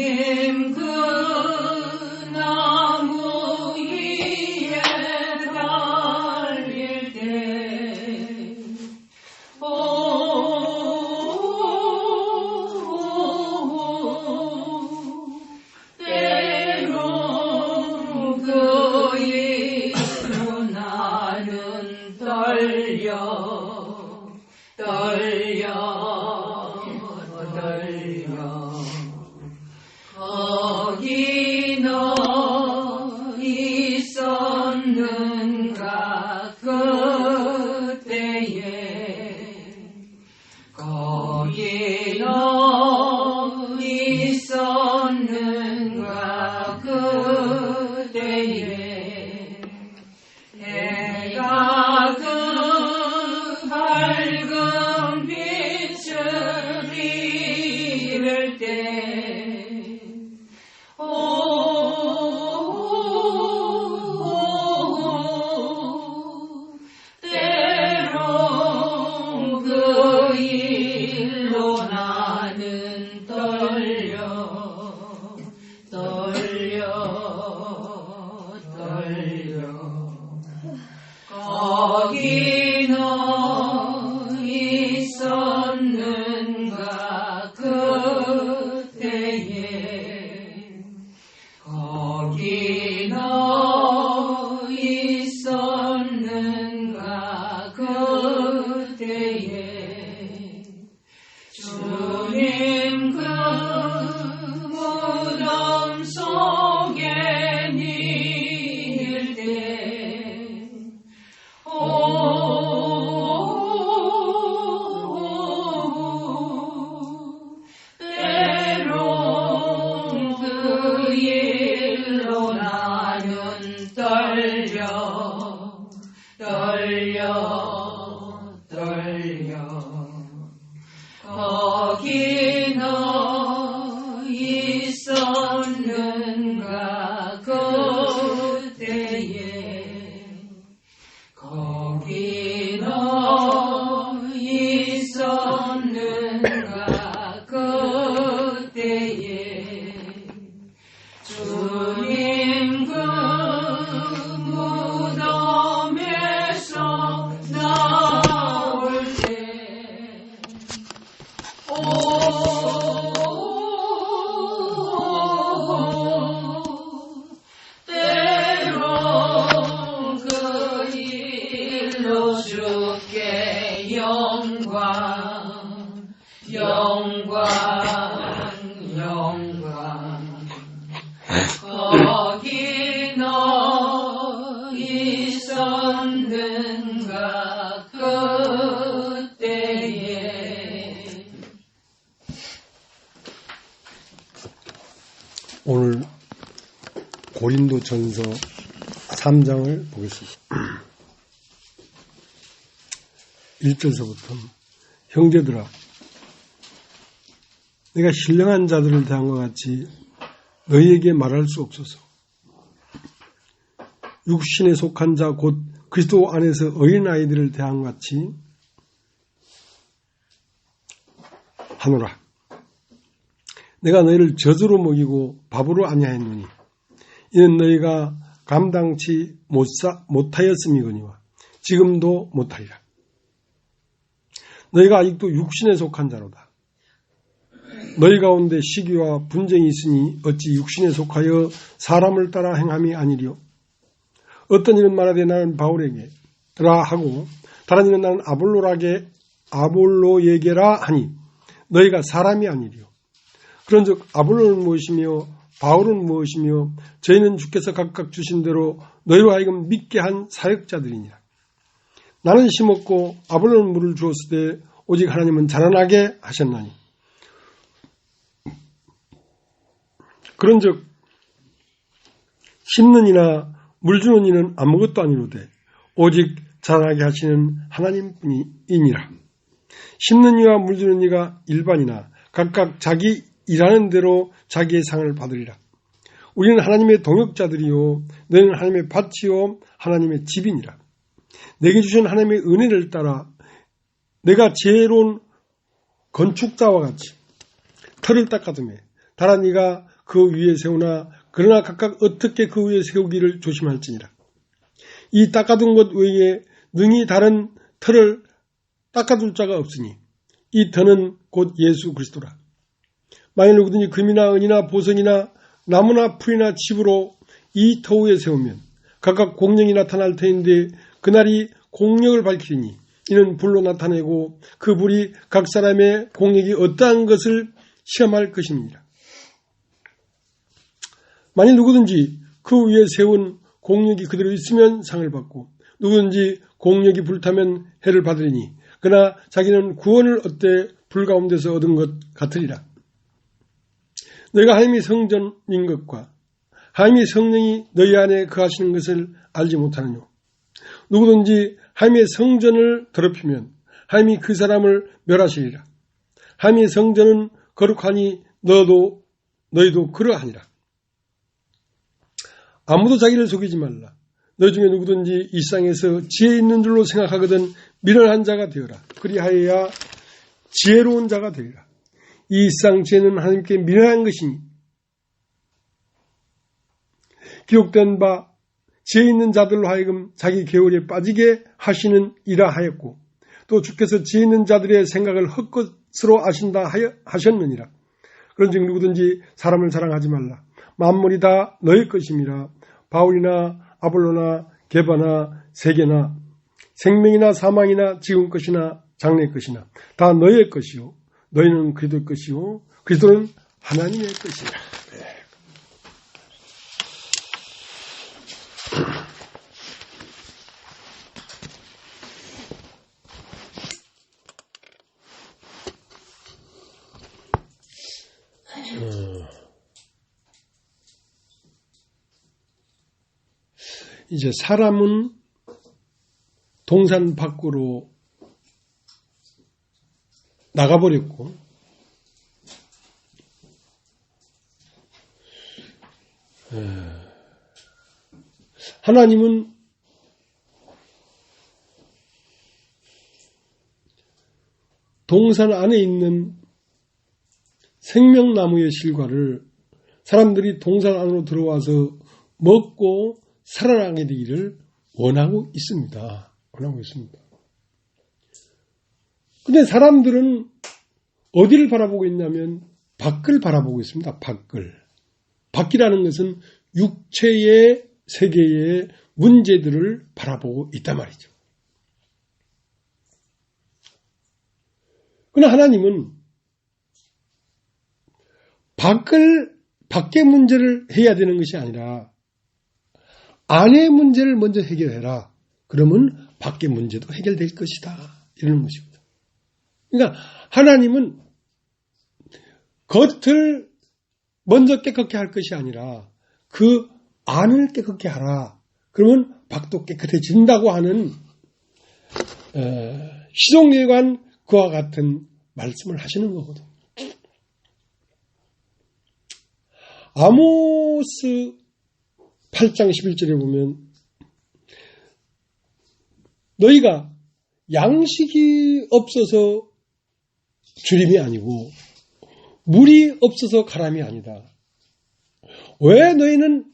주님 그 나무 위에 달릴 때 때로 그 일로 나는 떨려 거기 너 있었는가 그때에 거기 너 있었는가 그때에 해가 그 밝은 빛을 비빌 때 때로 그 일로 나는 거기 너 있었는가 그때에 거기 너 있었는가 그때에 주님 그 무덤 속에 닐 때 때로 그 일로 나는 거기 너 있었는가 그때에 거기 너 있었는가 그때에 주님 그 무덤에서 나올 때 때로 그 일로 주께 영광 거기 너 있었는가 그때에 오늘 고린도전서 3장을 보겠습니다. 1절서부터 형제들아 내가 신령한 자들을 대한 것 같이 너희에게 말할 수 없소서. 육신에 속한 자 곧 그리스도 안에서 어린아이들을 대한 것 같이 하노라. 내가 너희를 젖으로 먹이고 밥으로 아니하였노니 이는 너희가 감당치 못하였음이거니와 지금도 못하리라. 너희가 아직도 육신에 속한 자로다. 너희 가운데 시기와 분쟁이 있으니 어찌 육신에 속하여 사람을 따라 행함이 아니리요. 어떤 이는 말하되 나는 바울에게라 하고 다른 이는 나는 아볼로에게라 하니 너희가 사람이 아니리요. 그런즉 아볼로는 무엇이며 바울은 무엇이며 저희는 주께서 각각 주신 대로 너희로 하여금 믿게 한 사역자들이니라. 나는 심었고 아볼로는 물을 주었을 때 오직 하나님은 자라나게 하셨나니 그런즉 심는 이나 물 주는 이는 아무것도 아니로되 오직 자라나게 하시는 하나님뿐이니라. 심는 이와 물 주는 이가 일반이나 각각 자기 일하는 대로 자기의 상을 받으리라. 우리는 하나님의 동역자들이요 너희는 하나님의 밭이요 하나님의 집이니라. 내게 주신 하나님의 은혜를 따라 내가 지혜로운 건축자와 같이 터를 닦아두매 다른 이가 그 위에 세우나 그러나 각각 어떻게 그 위에 세우기를 조심할지니라. 이 닦아둔 것 외에 능히 다른 터를 닦아둘 자가 없으니 이 터는 곧 예수 그리스도라. 만일 누구든지 금이나 은이나 보석이나 나무나 풀이나 집으로 이 터 위에 세우면 각각 공력이 나타날 터인데 그날이 공력을 밝히리니 이는 불로 나타내고 그 불이 각 사람의 공력이 어떠한 것을 시험할 것입니다. 만일 누구든지 그 위에 세운 공력이 그대로 있으면 상을 받고 누구든지 공력이 불타면 해를 받으리니 그러나 자기는 구원을 얻되 불 가운데서 얻은 것 같으리라. 너희가 하나님이 성전인 것과 하나님이 성령이 너희 안에 거하시는 것을 알지 못하느뇨. 누구든지 하나님의 성전을 더럽히면 하나님이 그 사람을 멸하시리라. 하나님의 성전은 거룩하니 너희도 그러하니라. 아무도 자기를 속이지 말라. 너희 중에 누구든지 이 세상에서 지혜 있는 줄로 생각하거든 미련한 자가 되어라. 그리하여야 지혜로운 자가 되리라. 이 세상 지혜는 하나님께 미련한 것이니 기록된 바 지혜 있는 자들로 하여금 자기 계율에 빠지게 하시는 이라 하였고 또 주께서 지혜 있는 자들의 생각을 헛것으로 아신다 하셨느니라. 그런즉 누구든지 사람을 자랑하지 말라. 만물이 다 너희 것임이라. 바울이나 아볼로나 게바나 세계나 생명이나 사망이나 지금 것이나 장래 것이나 다 너희의 것이요 너희는 그리스도의 것이요 그리스도는 하나님의 것이라. 이제 사람은 동산 밖으로 나가버렸고 하나님은 동산 안에 있는 생명나무의 실과를 사람들이 동산 안으로 들어와서 먹고 살아나게 되기를 원하고 있습니다. 근데 사람들은 어디를 바라보고 있냐면 밖을 바라보고 있습니다. 밖이라는 것은 육체의 세계의 문제들을 바라보고 있단 말이죠. 그러나 하나님은 밖의 문제를 해야 되는 것이 아니라 안의 문제를 먼저 해결해라. 그러면 밖의 문제도 해결될 것이다. 이러는 것입니다. 그러니까 하나님은 겉을 먼저 깨끗게 할 것이 아니라 그 안을 깨끗게 하라. 그러면 밖도 깨끗해진다고 하는 시종일관 그와 같은 말씀을 하시는 거거든요. 아모스 8장 11절에 보면 너희가 양식이 없어서 주림이 아니고 물이 없어서 가람이 아니다. 왜 너희는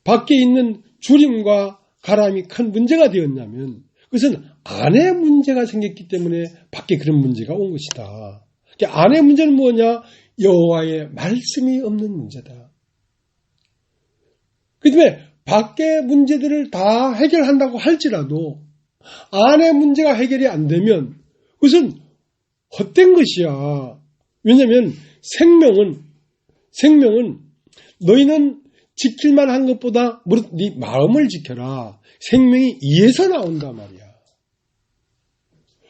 밖에 있는 주림과 가람이 큰 문제가 되었냐면 그것은 안의 문제가 생겼기 때문에 밖에 그런 문제가 온 것이다. 안의 문제는 뭐냐? 여호와의 말씀이 없는 문제다. 그 다음에 밖의 문제들을 다 해결한다고 할지라도 안의 문제가 해결이 안 되면 그것은 헛된 것이야. 왜냐하면 생명은 너희는 지킬만 한 것보다 무릇 네 마음을 지켜라. 생명이 이에서 나온단 말이야.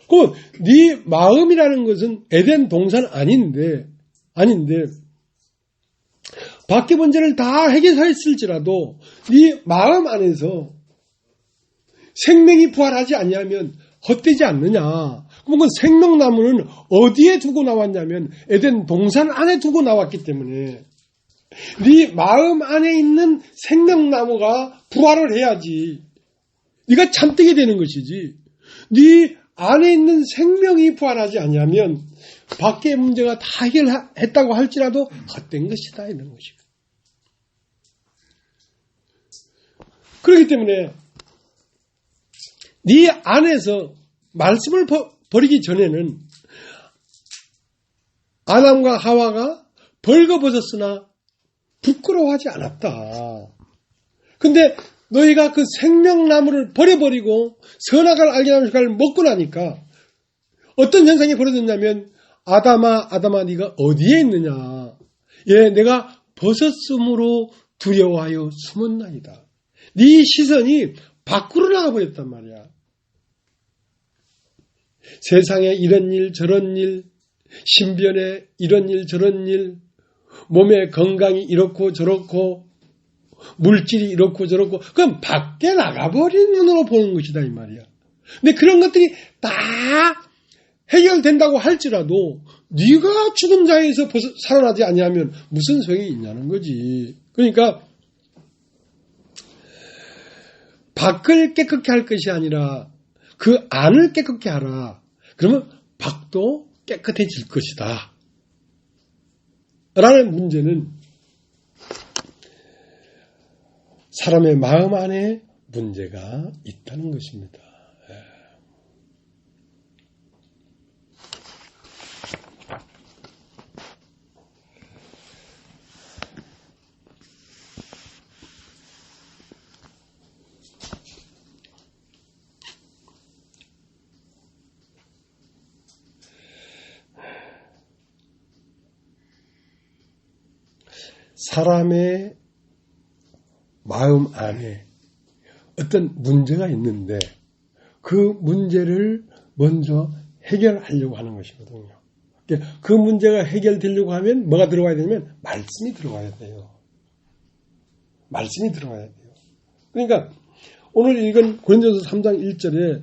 그 네 마음이라는 것은 에덴 동산 아닌데 밖의 문제를 다 해결했을지라도 네 마음 안에서 생명이 부활하지 않냐면 헛되지 않느냐. 그러면 생명나무는 어디에 두고 나왔냐면 에덴 동산 안에 두고 나왔기 때문에 네 마음 안에 있는 생명나무가 부활을 해야지 네가 잠들게 되는 것이지. 네 안에 있는 생명이 부활하지 않으면 밖의 문제가 다 해결했다고 할지라도 헛된 것이다 이런 것이고. 그렇기 때문에 네 안에서 말씀을 버리기 전에는 아담과 하와가 벌거벗었으나 부끄러워하지 않았다. 근데 너희가 그 생명나무를 버려버리고 선악을 알게 하는 것을 먹고 나니까 어떤 현상이 벌어졌냐면 아담아 네가 어디에 있느냐. 예, 내가 벗었으므로 두려워하여 숨었나이다. 네 시선이 밖으로 나가버렸단 말이야. 세상에 이런 일 저런 일, 신변에 이런 일 저런 일, 몸의 건강이 이렇고 저렇고 물질이 이렇고 저렇고 그럼 밖에 나가버린 눈으로 보는 것이다 이 말이야. 근데 그런 것들이 다 해결된다고 할지라도 네가 죽은 자에서 살아나지 아니하면 무슨 소용이 있냐는 거지. 그러니까 밖을 깨끗게 할 것이 아니라 그 안을 깨끗게 하라. 그러면 밖도 깨끗해질 것이다. 라는 문제는 사람의 마음 안에 문제가 있다는 것입니다. 사람의 마음 안에 어떤 문제가 있는데 그 문제를 먼저 해결하려고 하는 것이거든요. 그 문제가 해결되려고 하면 뭐가 들어와야 되냐면 말씀이 들어와야 돼요. 말씀이 들어와야 돼요. 그러니까 오늘 읽은 고린도서 3장 1절에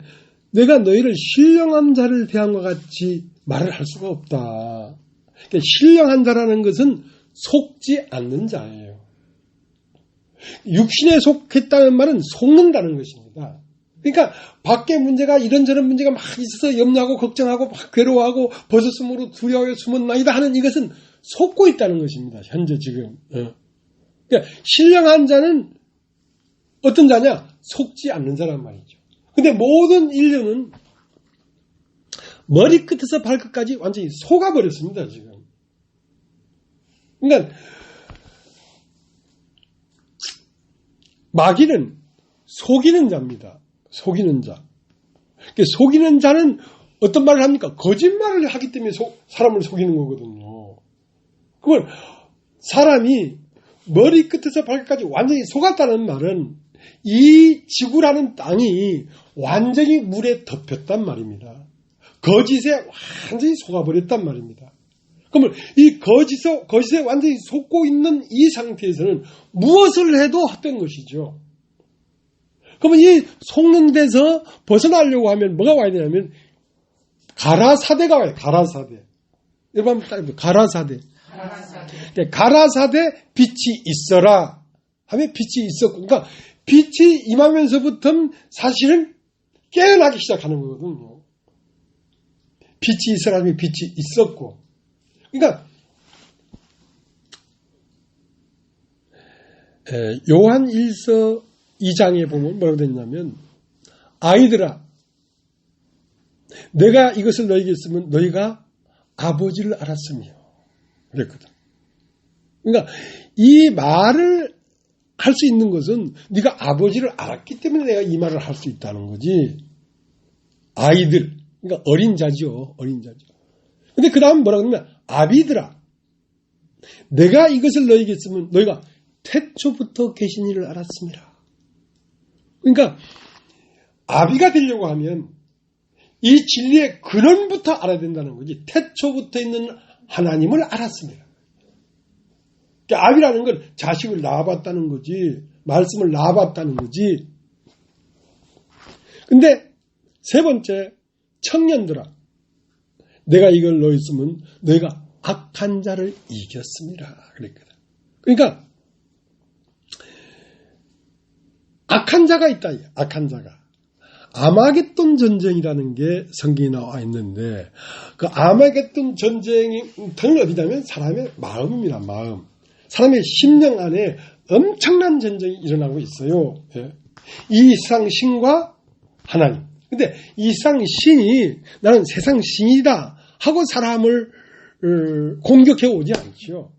내가 너희를 신령한 자를 대함과 같이 말을 할 수가 없다. 그러니까 신령한 자라는 것은 속지 않는 자예요. 육신에 속했다는 말은 속는다는 것입니다. 그러니까 밖에 문제가 이런저런 문제가 막 있어서 염려하고 걱정하고 막 괴로워하고 벗었으므로 두려워해 숨었나이다 하는 이것은 속고 있다는 것입니다. 현재 지금. 그러니까 신령한 자는 어떤 자냐? 속지 않는 자란 말이죠. 근데 모든 인류는 머리끝에서 발끝까지 완전히 속아버렸습니다. 지금. 그러니까 마귀는 속이는 자입니다. 속이는 자. 속이는 자는 어떤 말을 합니까? 거짓말을 하기 때문에 사람을 속이는 거거든요. 그건 사람이 머리끝에서 발끝까지 완전히 속았다는 말은 이 지구라는 땅이 완전히 물에 덮였단 말입니다. 거짓에 완전히 속아버렸단 말입니다. 그러면 이 거짓에 완전히 속고 있는 이 상태에서는 무엇을 해도 헛된 것이죠. 그러면 이 속는 데서 벗어나려고 하면 뭐가 와야 되냐면 가라사대가 와요. 가라사대. 여러분 한번 따라해보세요. 가라사대. 가라사대 빛이 있어라 하면 빛이 있었고, 그러니까 빛이 임하면서부터 사실은 깨어나기 시작하는 거거든요. 빛이 있어라 하면 빛이 있었고, 그러니까 요한 1서 2장에 보면 뭐라고 됐냐면 아이들아 내가 이것을 너희에게 했으면 너희가 아버지를 알았으며 그랬거든. 그러니까 이 말을 할 수 있는 것은 네가 아버지를 알았기 때문에 내가 이 말을 할 수 있다는 거지. 아이들, 그러니까 어린 자죠. 어린 자죠. 근데 그 다음 뭐라고 하냐면 아비들아 내가 이것을 너희에게 했으면 너희가 태초부터 계신 이를 알았습니다. 그러니까 아비가 되려고 하면 이 진리의 근원부터 알아야 된다는 거지. 태초부터 있는 하나님을 알았습니다. 그러니까 아비라는 건 자식을 낳아봤다는 거지. 말씀을 낳아봤다는 거지. 근데 세 번째, 청년들아 내가 이걸 넣었으면 너희가 악한 자를 이겼습니다. 그랬거든. 그러니까 악한 자가 있다. 악한 자가. 아마겟돈 전쟁이라는 게 성경에 나와 있는데 그 아마겟돈 전쟁이 어디냐면 사람의 마음입니다. 마음. 사람의 심령 안에 엄청난 전쟁이 일어나고 있어요. 예. 이 세상 신과 하나님. 근데 이 세상 신이 나는 세상 신이다 하고 사람을 공격해 오지 않죠.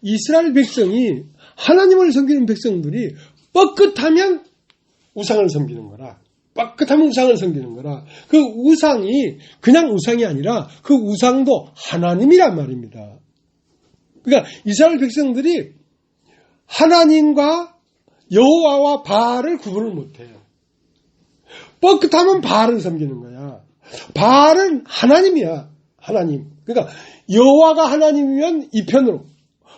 이스라엘 백성이 하나님을 섬기는 백성들이 뻣끗하면 우상을 섬기는 거라. 뻣끗하면 우상을 섬기는 거라. 그 우상이 그냥 우상이 아니라 그 우상도 하나님이란 말입니다. 그러니까 이스라엘 백성들이 하나님과 여호와와 바알을 구분을 못해요. 뻣끗하면 바알을 섬기는 거야. 바알은 하나님이야. 하나님. 그러니까 여호와가 하나님이면 이 편으로,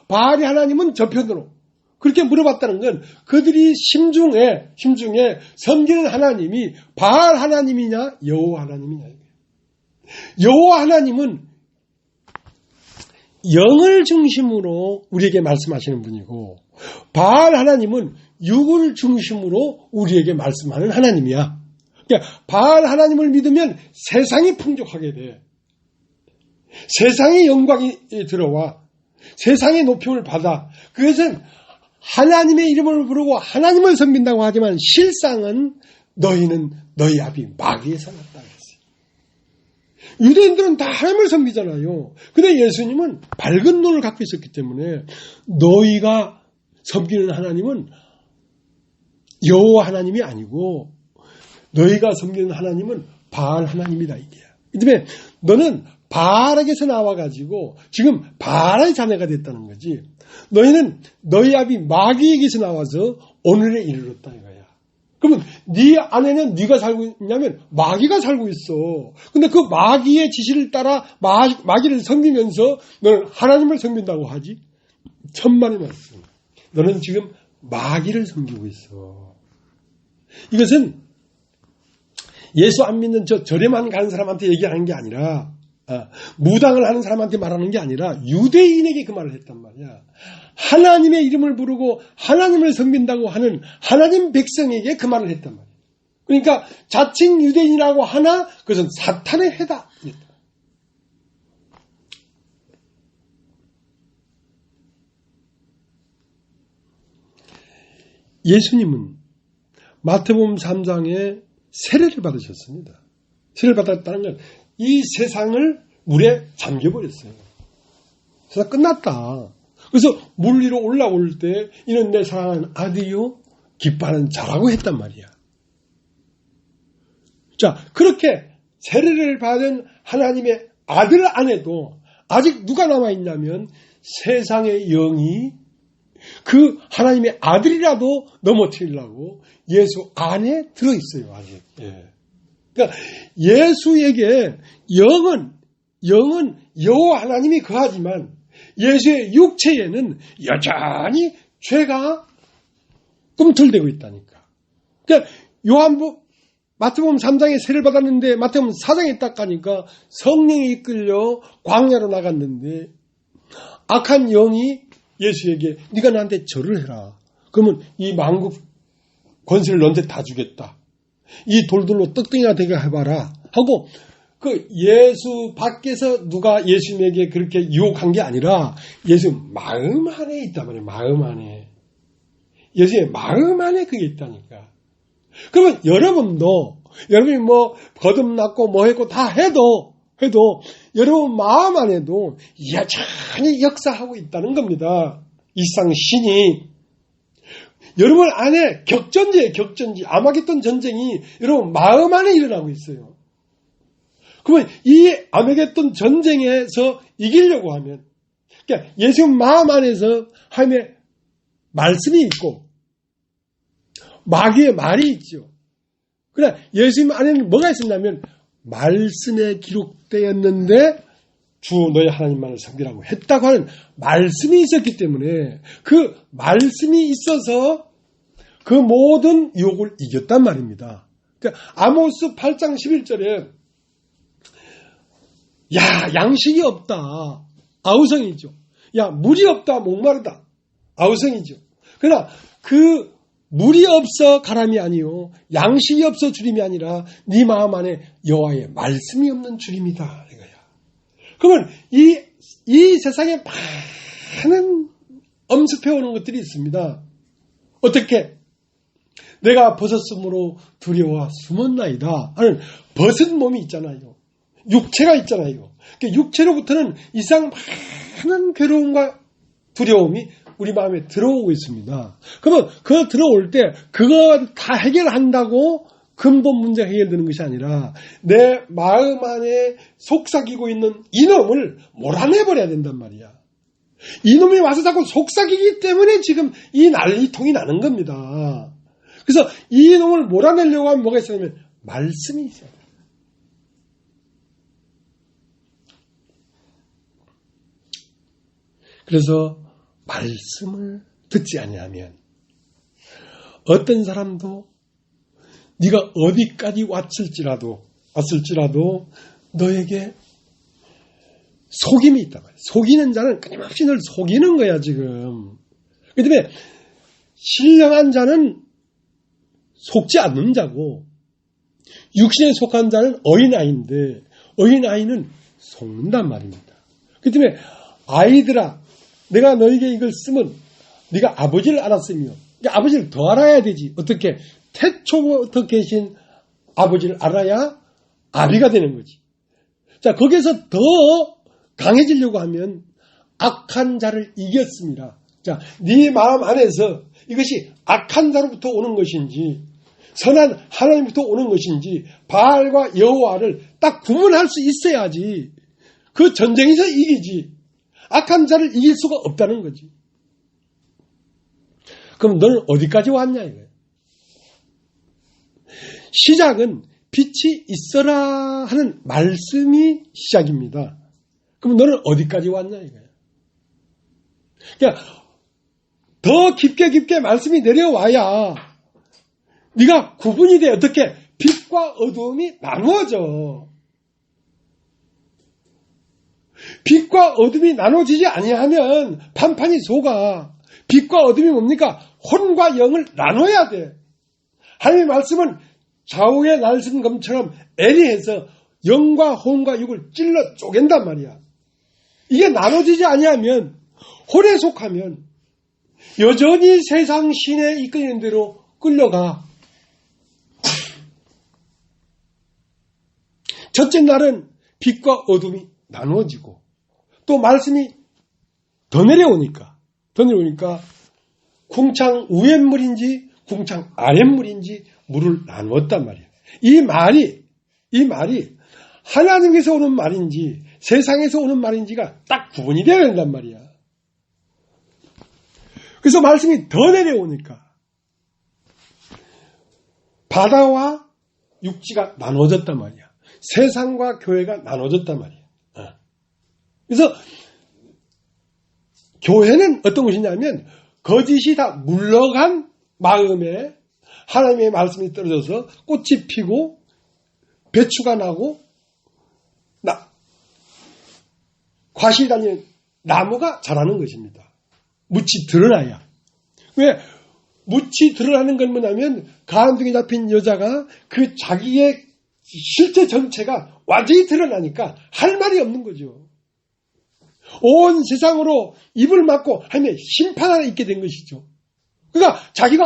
바알이 하나님은 저 편으로. 그렇게 물어봤다는 건 그들이 심중에 섬기는 하나님이 바알 하나님이냐 여호와 하나님이냐. 여호와 하나님은 영을 중심으로 우리에게 말씀하시는 분이고 바알 하나님은 육을 중심으로 우리에게 말씀하는 하나님이야. 그러니까 바알 하나님을 믿으면 세상이 풍족하게 돼. 세상의 영광이 들어와. 세상의 높임을 받아. 그것은 하나님의 이름을 부르고 하나님을 섬긴다고 하지만 실상은 너희는 너희 아비 마귀에서 났다 그랬어요. 유대인들은 다 하나님을 섬기잖아요. 근데 예수님은 밝은 눈을 갖고 있었기 때문에 너희가 섬기는 하나님은 여호와 하나님이 아니고 너희가 섬기는 하나님은 바알 하나님이다 이게야. 이 때문에 너는 바알에게서 나와가지고 지금 바알의 자녀가 됐다는 거지. 너희는 너희 아비 마귀에게서 나와서 오늘에 이르렀다 이거야. 그러면 네 안에는 네가 살고 있냐면 마귀가 살고 있어. 근데 그 마귀의 지시를 따라 마귀를 섬기면서 너는 하나님을 섬긴다고 하지? 천만의 말씀. 너는 지금 마귀를 섬기고 있어. 이것은 예수 안 믿는 저 절에만 가는 사람한테 얘기하는 게 아니라 무당을 하는 사람한테 말하는 게 아니라 유대인에게 그 말을 했단 말이야. 하나님의 이름을 부르고 하나님을 섬긴다고 하는 하나님 백성에게 그 말을 했단 말이야. 그러니까 자칭 유대인이라고 하나 그것은 사탄의 해다. 예수님은 마태복음 3장에 세례를 받으셨습니다. 세례를 받았다는 건 이 세상을 물에 잠겨버렸어요. 세상 끝났다. 그래서 물 위로 올라올 때 이는 내 사랑하는 아들이요 기뻐하는 자라고 했단 말이야. 자, 그렇게 세례를 받은 하나님의 아들 안에도 아직 누가 남아있냐면 세상의 영이 그 하나님의 아들이라도 넘어뜨리려고 예수 안에 들어있어요. 아직. 예. 그러니까 예수에게 영은 여호와 하나님이 거하지만 예수의 육체에는 여전히 죄가 꿈틀대고 있다니까. 그러니까 마태복음 3장에 세례를 받았는데 마태복음 4장에 딱 가니까 성령이 이끌려 광야로 나갔는데 악한 영이 예수에게 네가 나한테 절을 해라. 그러면 이 만국 권세를 너한테 다 주겠다. 이 돌들로 떡덩이가 되게 해봐라 하고 그 예수 밖에서 누가 예수님에게 그렇게 유혹한 게 아니라 예수 마음 안에 있단 말이에요. 마음 안에. 예수의 마음 안에 그게 있다니까. 그러면 여러분이 뭐 거듭났고 뭐 했고 다 해도 여러분 마음 안에도 여전히 역사하고 있다는 겁니다. 이상 신이. 여러분 안에 격전지예요. 아마겟돈 전쟁이 여러분 마음 안에 일어나고 있어요. 그러면 이 아마겟돈 전쟁에서 이기려고 하면 그러니까 예수 마음 안에서 하나님의 말씀이 있고 마귀의 말이 있죠. 그러나 예수님 안에는 뭐가 있었냐면 말씀에 기록되었는데 주 너희 하나님만을 섬기라고 했다고 하는 말씀이 있었기 때문에 그 말씀이 있어서 그 모든 유혹을 이겼단 말입니다. 그러니까 아모스 8장 11절에 야 양식이 없다. 아우성이죠. 야 물이 없다. 목마르다. 아우성이죠. 그러나 그 물이 없어 가람이 아니요 양식이 없어 주림이 아니라 네 마음 안에 여호와의 말씀이 없는 주림이다 이거야. 그러면 이 세상에 많은 엄습해오는 것들이 있습니다. 어떻게? 내가 벗었으므로 두려워 숨었나이다 하는 벗은 몸이 있잖아요. 육체가 있잖아요. 육체로부터는 이상 많은 괴로움과 두려움이 우리 마음에 들어오고 있습니다. 그러면 그 들어올 때 그거 다 해결한다고 근본 문제가 해결되는 것이 아니라 내 마음 안에 속삭이고 있는 이놈을 몰아내버려야 된단 말이야. 이놈이 와서 자꾸 속삭이기 때문에 지금 이 난리통이 나는 겁니다. 그래서 이놈을 몰아내려고 하면 뭐가 있어야냐면 말씀이 있어야 돼. 그래서 말씀을 듣지 아니하면 어떤 사람도 네가 어디까지 왔을지라도 너에게 속임이 있단 말이야. 속이는 자는 끊임없이 늘 속이는 거야 지금. 그 때문에 신령한 자는 속지 않는 자고 육신에 속한 자는 어린아이인데 어린아이는 속는단 말입니다. 그 때문에 아이들아 내가 너에게 이걸 쓰면 네가 아버지를 알았으며 아버지를 더 알아야 되지. 어떻게? 태초부터 계신 아버지를 알아야 아비가 되는 거지. 자, 거기에서 더 강해지려고 하면 악한 자를 이겼습니다. 자, 네 마음 안에서 이것이 악한 자로부터 오는 것인지 선한 하나님부터 오는 것인지 바알과 여호와를 딱 구분할 수 있어야지 그 전쟁에서 이기지. 악한 자를 이길 수가 없다는 거지. 그럼 너는 어디까지 왔냐 이거예요. 시작은 빛이 있어라 하는 말씀이 시작입니다. 그럼 너는 어디까지 왔냐 이거예요. 그러니까 더 깊게 말씀이 내려와야 네가 구분이 돼. 어떻게? 빛과 어두움이 나누어져. 빛과 어둠이 나눠지지 아니하면 판판이 속아. 빛과 어둠이 뭡니까? 혼과 영을 나눠야 돼. 하나님의 말씀은 좌우의 날숨검처럼 애리해서 영과 혼과 육을 찔러 쪼갠단 말이야. 이게 나눠지지 아니하면 혼에 속하면 여전히 세상 신에 이끌리는 대로 끌려가. 첫째 날은 빛과 어둠이 나누어지고 또 말씀이 더 내려오니까 궁창 위에물인지 궁창 아랫물인지 물을 나누었단 말이에요. 이 말이 하나님께서 오는 말인지 세상에서 오는 말인지가 딱 구분이 되어야 된단 말이야. 그래서 말씀이 더 내려오니까 바다와 육지가 나눠졌단 말이야. 세상과 교회가 나눠졌단 말이야. 그래서 교회는 어떤 것이냐면 거짓이 다 물러간 마음에 하나님의 말씀이 떨어져서 꽃이 피고 배추가 나고 과실이 달린 나무가 자라는 것입니다. 묻이 드러나야. 왜? 묻이 드러나는 건 뭐냐면 가안등에 잡힌 여자가 그 자기의 실제 전체가 완전히 드러나니까 할 말이 없는 거죠. 온 세상으로 입을 막고 하면 심판 안에 있게 된 것이죠. 그러니까 자기가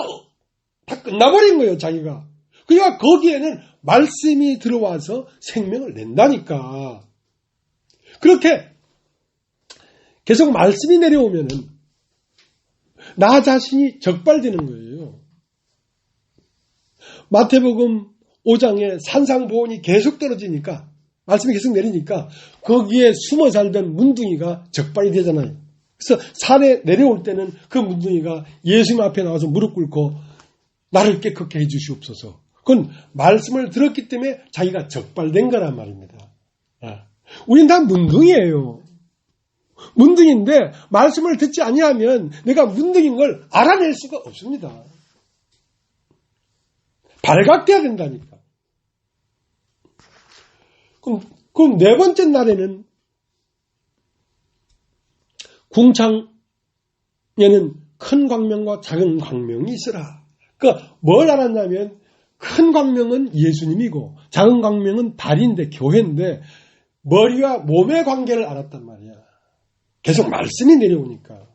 다 끝나버린 거예요. 자기가. 그러니까 거기에는 말씀이 들어와서 생명을 낸다니까. 그렇게 계속 말씀이 내려오면은 나 자신이 적발되는 거예요. 마태복음 5장에 산상보온이 계속 떨어지니까 말씀이 계속 내리니까 거기에 숨어 살던 문둥이가 적발이 되잖아요. 그래서 산에 내려올 때는 그 문둥이가 예수님 앞에 나와서 무릎 꿇고 나를 깨끗게 해주시옵소서. 그건 말씀을 들었기 때문에 자기가 적발된 거란 말입니다. 우린 다 문둥이에요. 문둥이인데 말씀을 듣지 아니하면 내가 문둥이인 걸 알아낼 수가 없습니다. 발각돼야 된다니까. 그럼 네 번째 날에는 궁창에는 큰 광명과 작은 광명이 있으라. 그러니까 뭘 알았냐면 큰 광명은 예수님이고 작은 광명은 발인데 교회인데 머리와 몸의 관계를 알았단 말이야. 계속 말씀이 내려오니까.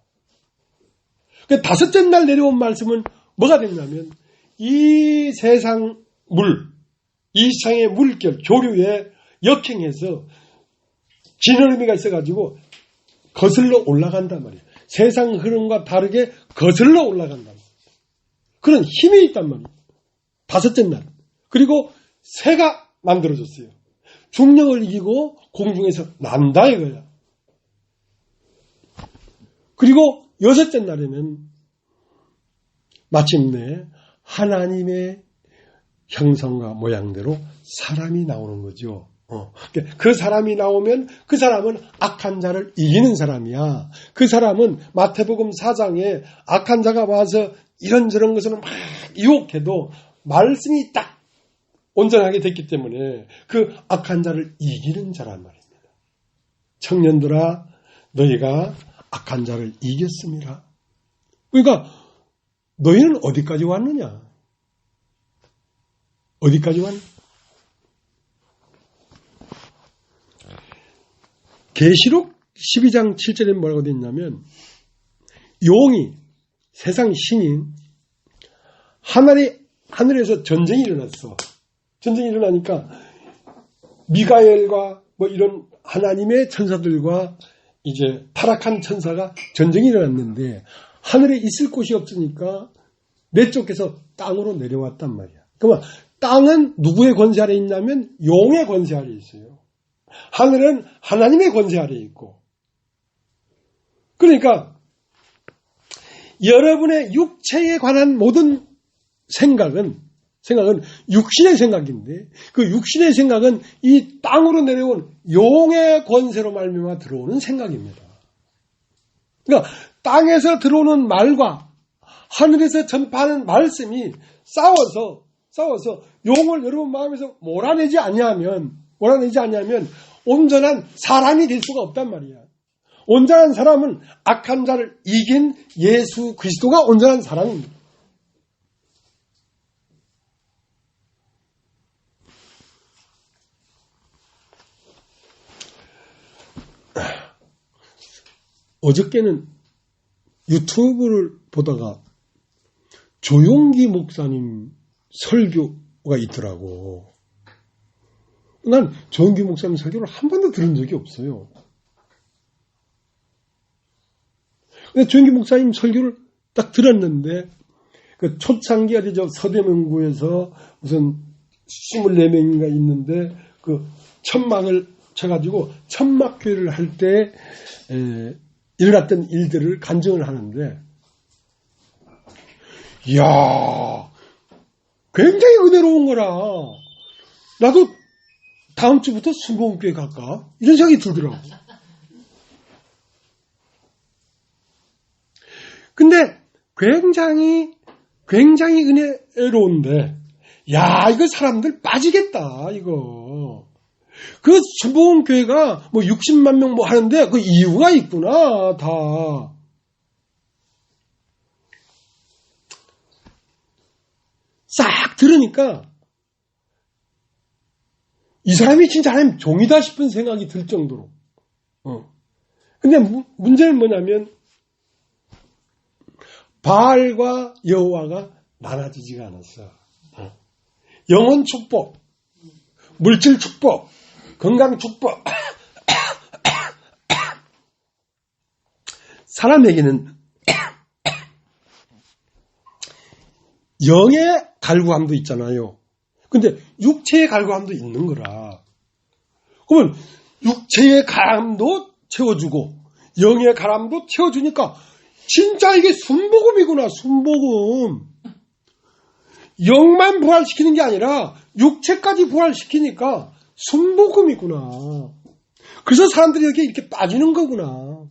그 다섯째 날 내려온 말씀은 뭐가 됐냐면 이 세상 이 세상의 물결, 교류에 역행해서 진흐름이가 있어가지고 거슬러 올라간단 말이야. 세상 흐름과 다르게 거슬러 올라간단 말이야. 그런 힘이 있단 말이야. 다섯째 날. 그리고 새가 만들어졌어요. 중력을 이기고 공중에서 난다 이거야. 그리고 여섯째 날에는 마침내 하나님의 형상과 모양대로 사람이 나오는 거죠. 그 사람이 나오면 그 사람은 악한 자를 이기는 사람이야. 그 사람은 마태복음 4장에 악한 자가 와서 이런저런 것을 막 유혹해도 말씀이 딱 온전하게 됐기 때문에 그 악한 자를 이기는 자란 말입니다. 청년들아 너희가 악한 자를 이겼습니다. 그러니까 너희는 어디까지 왔느냐? 어디까지 왔느냐? 계시록 12장 7절에 뭐라고 되어 있냐면 용이 세상 신인 하늘에서 전쟁이 일어났어. 전쟁이 일어나니까 미가엘과 뭐 이런 하나님의 천사들과 이제 타락한 천사가 전쟁이 일어났는데 하늘에 있을 곳이 없으니까 내쫓겨서 땅으로 내려왔단 말이야. 그러면 땅은 누구의 권세 아래 있냐면 용의 권세 아래 있어요. 하늘은 하나님의 권세 아래 있고. 그러니까 여러분의 육체에 관한 모든 생각은 육신의 생각인데 그 육신의 생각은 이 땅으로 내려온 용의 권세로 말미암아 들어오는 생각입니다. 그러니까 땅에서 들어오는 말과 하늘에서 전파하는 말씀이 싸워서 용을 여러분 마음에서 몰아내지 않냐면 온전한 사람이 될 수가 없단 말이야. 온전한 사람은 악한 자를 이긴 예수 그리스도가 온전한 사람입니다. 어저께는 유튜브를 보다가 조용기 목사님 설교가 있더라고. 난 조용기 목사님 설교를 한 번도 들은 적이 없어요. 근데 조용기 목사님 설교를 딱 들었는데 그 초창기 어디죠 서대문구에서 무슨 24명인가 있는데 그 천막을 쳐가지고 천막교회를 할 때 일어났던 일들을 간증을 하는데 이야 굉장히 은혜로운 거라. 나도 다음 주부터 순복음교회 갈까? 이런 생각이 들더라고. 근데 굉장히 은혜로운데 야 이거 사람들 빠지겠다 이거. 그 순복음교회가 뭐 60만 명 뭐 하는데 그 이유가 있구나 다. 싹 들으니까 이 사람이 진짜 하나님 종이다 싶은 생각이 들 정도로. 근데 문제는 뭐냐면 바알과 여호와가 나눠지지가 않았어. 영혼 축복, 물질 축복, 건강 축복. 사람에게는 영의 갈구함도 있잖아요. 근데 육체의 갈구함도 있는 거라. 그러면 육체의 가람도 채워주고 영의 가람도 채워주니까 진짜 이게 순복음이구나. 순복음. 영만 부활시키는 게 아니라 육체까지 부활시키니까 순복음이구나. 그래서 사람들이 이렇게 빠지는 거구나.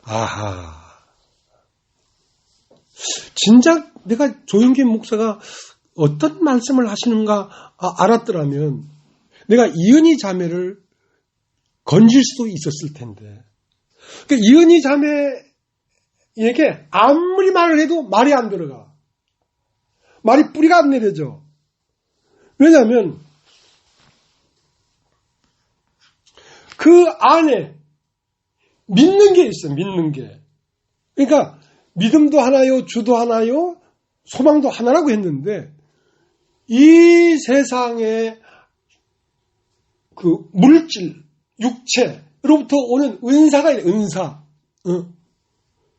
아하. 진작 내가 조영기 목사가 어떤 말씀을 하시는가 알았더라면 내가 이은희 자매를 건질 수도 있었을 텐데 그러니까 이은희 자매에게 아무리 말을 해도 말이 안 들어가. 말이 뿌리가 안 내려져. 왜냐하면 그 안에 믿는 게 있어, 믿는 게. 그러니까 믿음도 하나요, 주도 하나요, 소망도 하나라고 했는데 이 세상에 그 물질, 육체로부터 오는 은사가 있어요, 은사.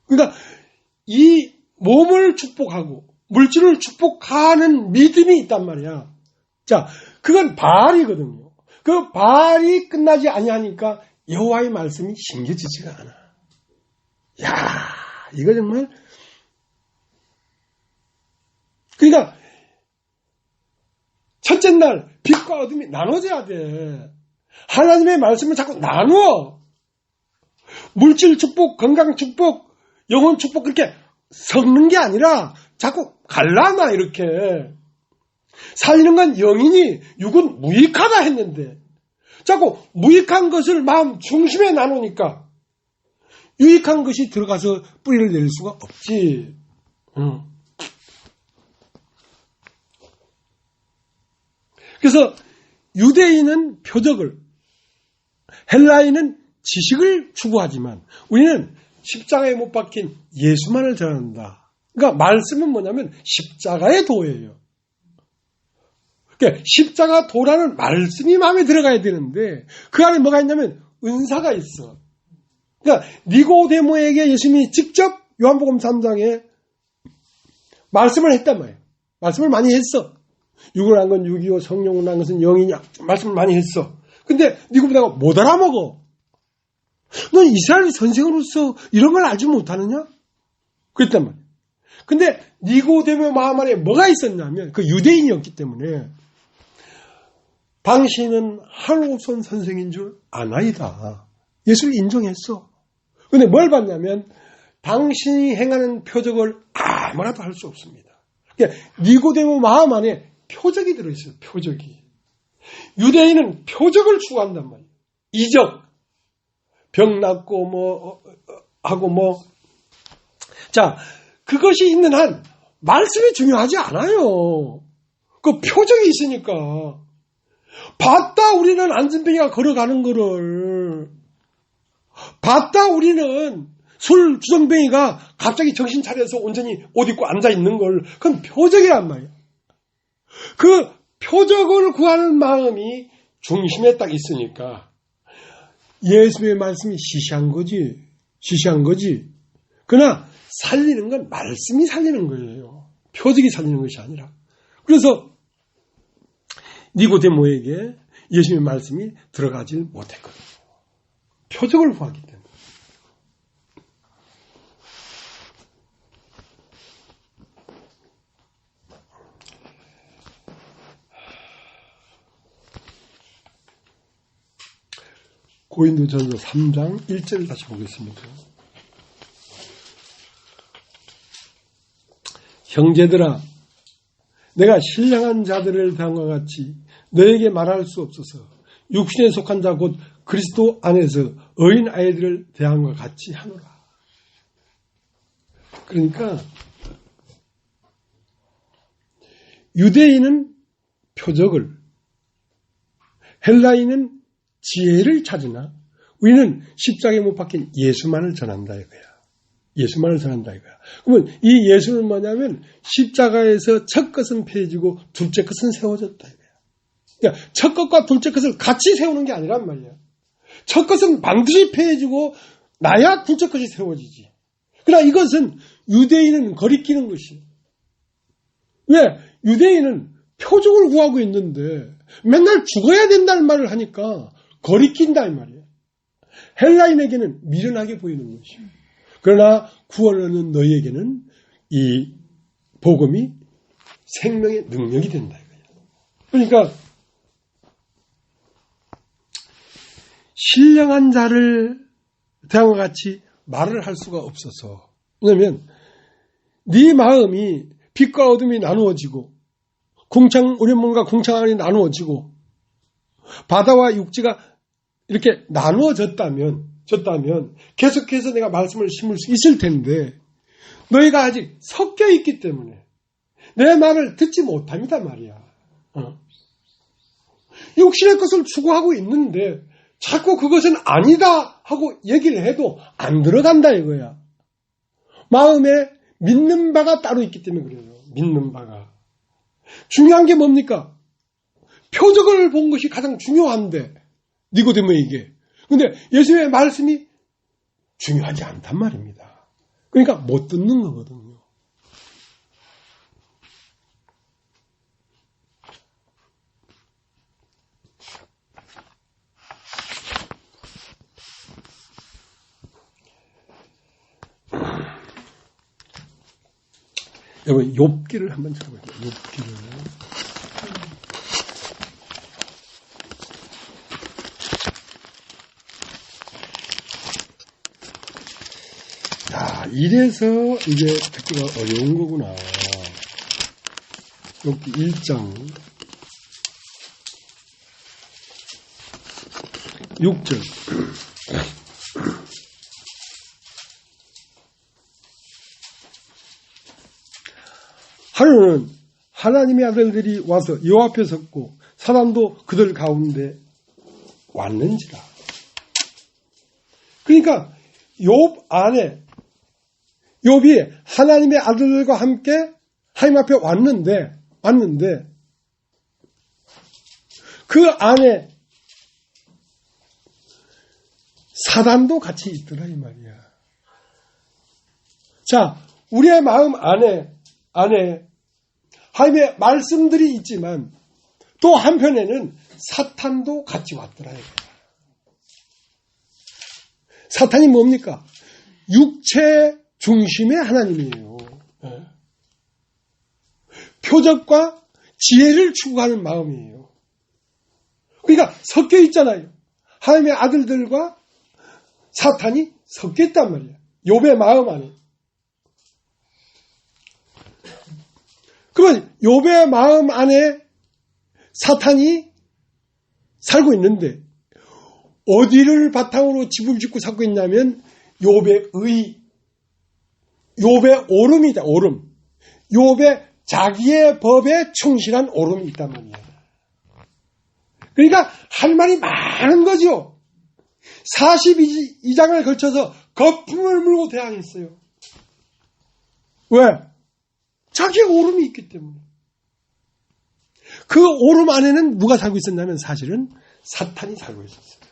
그러니까 이 몸을 축복하고 물질을 축복하는 믿음이 있단 말이야. 자, 그건 바알이거든요. 그 바알이 끝나지 아니하니까 여호와의 말씀이 심겨지지가 않아. 야, 이거 정말. 그러니까 첫째 날 빛과 어둠이 나눠져야 돼. 하나님의 말씀을 자꾸 나누어. 물질 축복, 건강 축복, 영혼 축복 그렇게 섞는 게 아니라 자꾸 갈라놔 이렇게. 살리는 건 영이니 육은 무익하다 했는데 자꾸 무익한 것을 마음 중심에 나누니까 유익한 것이 들어가서 뿌리를 내릴 수가 없지. 그래서 유대인은 표적을, 헬라인은 지식을 추구하지만 우리는 십자가에 못 박힌 예수만을 전한다. 그러니까 말씀은 뭐냐면 십자가의 도예요. 그러니까 십자가 도라는 말씀이 마음에 들어가야 되는데 그 안에 뭐가 있냐면 은사가 있어. 그러니까 니고데모에게 예수님이 직접 요한복음 3장에 말씀을 했단 말이에요. 말씀을 많이 했어. 육을 한 건 육이요 성령을 한 것은 영이냐 말씀을 많이 했어. 근데 니고데모가 못 알아먹어. 넌 이스라엘 선생으로서 이런 걸 알지 못하느냐? 그랬단 말이에요. 근데 니고데모 마음 안에 뭐가 있었냐면 그 유대인이었기 때문에 당신은 한국선 선생인 줄 아나이다. 예수를 인정했어. 근데 뭘 봤냐면 당신이 행하는 표적을 아무나도 할 수 없습니다. 그러니까 니고데모 마음 안에 표적이 들어있어요. 표적이. 유대인은 표적을 추구한단 말이에요. 이적. 병 낫고 하고 자, 그것이 있는 한 말씀이 중요하지 않아요. 그 표적이 있으니까. 봤다 우리는 안진뱅이가 걸어가는 거를. 봤다 우리는 술 주정뱅이가 갑자기 정신 차려서 온전히 옷 입고 앉아 있는 걸. 그건 표적이란 말이야. 그 표적을 구하는 마음이 중심에 딱 있으니까 예수의 말씀이 시시한 거지. 그러나 살리는 건 말씀이 살리는 거예요. 표적이 살리는 것이 아니라. 그래서 니고데모에게 예수님의 말씀이 들어가질 못했거든요. 표적을 구하기 때문에. 고린도전서 3장 1절을 다시 보겠습니다. 형제들아, 내가 신령한 자들을 대함과 같이 너에게 말할 수 없어서 육신에 속한 자 곧 그리스도 안에서 어린 아이들을 대함과 같이 하노라. 그러니까 유대인은 표적을, 헬라인은 지혜를 찾으나 우리는 십자가에 못 박힌 예수만을 전한다 이거야. 예수만을 전한다 이거야. 그러면 이 예수는 뭐냐면 십자가에서 첫 것은 폐해지고 둘째 것은 세워졌다 이거야. 그러니까 첫 것과 둘째 것을 같이 세우는 게 아니란 말이야. 첫 것은 반드시 폐해지고 나야 둘째 것이 세워지지. 그러나 이것은 유대인은 거리끼는 것이. 왜? 유대인은 표적을 구하고 있는데 맨날 죽어야 된다는 말을 하니까 거리낀다 이 말이에요. 헬라인에게는 미련하게 보이는 것이요. 그러나 구원을 얻는 너희에게는 이 복음이 생명의 능력이 된다 이거예요. 그러니까 신령한 자를 대함과 같이 말을 할 수가 없어서. 왜냐하면 네 마음이 빛과 어둠이 나누어지고 우리 몸과 궁창 안이 나누어지고 바다와 육지가 이렇게 나누어졌다면 줬다면 계속해서 내가 말씀을 심을 수 있을 텐데 너희가 아직 섞여 있기 때문에 내 말을 듣지 못합니다 말이야. 육신의 것을 추구하고 있는데 자꾸 그것은 아니다 하고 얘기를 해도 안 들어간다 이거야. 마음에 믿는 바가 따로 있기 때문에 그래요. 믿는 바가. 중요한 게 뭡니까? 표적을 본 것이 가장 중요한데 니고데모에게. 근데 예수님의 말씀이 중요하지 않단 말입니다. 그러니까 못 듣는 거거든요. 여러분 욥기를 한번 찾아볼게요. 욥기를. 자, 이래서 이게 듣기가 어려운 거구나. 욥기 1장 6절. 하루는 하나님의 아들들이 와서 여호와 앞에 섰고 사람도 그들 가운데 왔는지라. 그러니까 욥 안에 욥이 하나님의 아들들과 함께 하나님 앞에 왔는데 그 안에 사단도 같이 있더라 이 말이야. 자, 우리의 마음 안에 하나님의 말씀들이 있지만 또 한편에는 사탄도 같이 왔더라. 사탄이 뭡니까? 육체 중심의 하나님이에요. 표적과 지혜를 추구하는 마음이에요. 그러니까 섞여 있잖아요. 하나님의 아들들과 사탄이 섞여 있단 말이야. 욥의 마음 안에. 그러면 욥의 마음 안에 사탄이 살고 있는데 어디를 바탕으로 집을 짓고 살고 있냐면 욥의 오름이다. 오름. 욥의 자기의 법에 충실한 오름이 있단 말이야. 그러니까 할 말이 많은 거죠. 42장을 걸쳐서 거품을 물고 대항했어요. 왜? 자기의 오름이 있기 때문에. 그 오름 안에는 누가 살고 있었냐면 사실은 사탄이 살고 있었어요.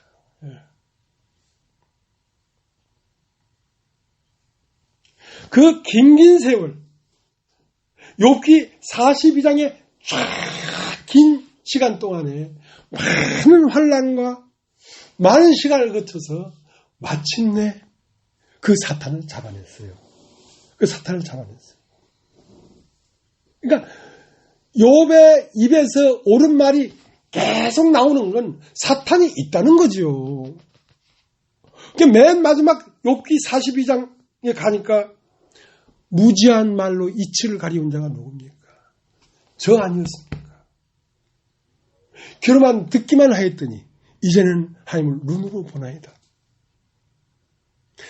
그 긴 세월, 욥기 42장의 긴 시간 동안에 많은 환난과 많은 시간을 거쳐서 마침내 그 사탄을 잡아냈어요. 그러니까 욥의 입에서 옳은 말이 계속 나오는 건 사탄이 있다는 거죠. 맨 마지막 욥기 42장에 가니까 무지한 말로 이치를 가리운 자가 누굽니까? 저 아니었습니까? 귀로만 듣기만 하였더니 이제는 하나님을 눈으로 보나이다.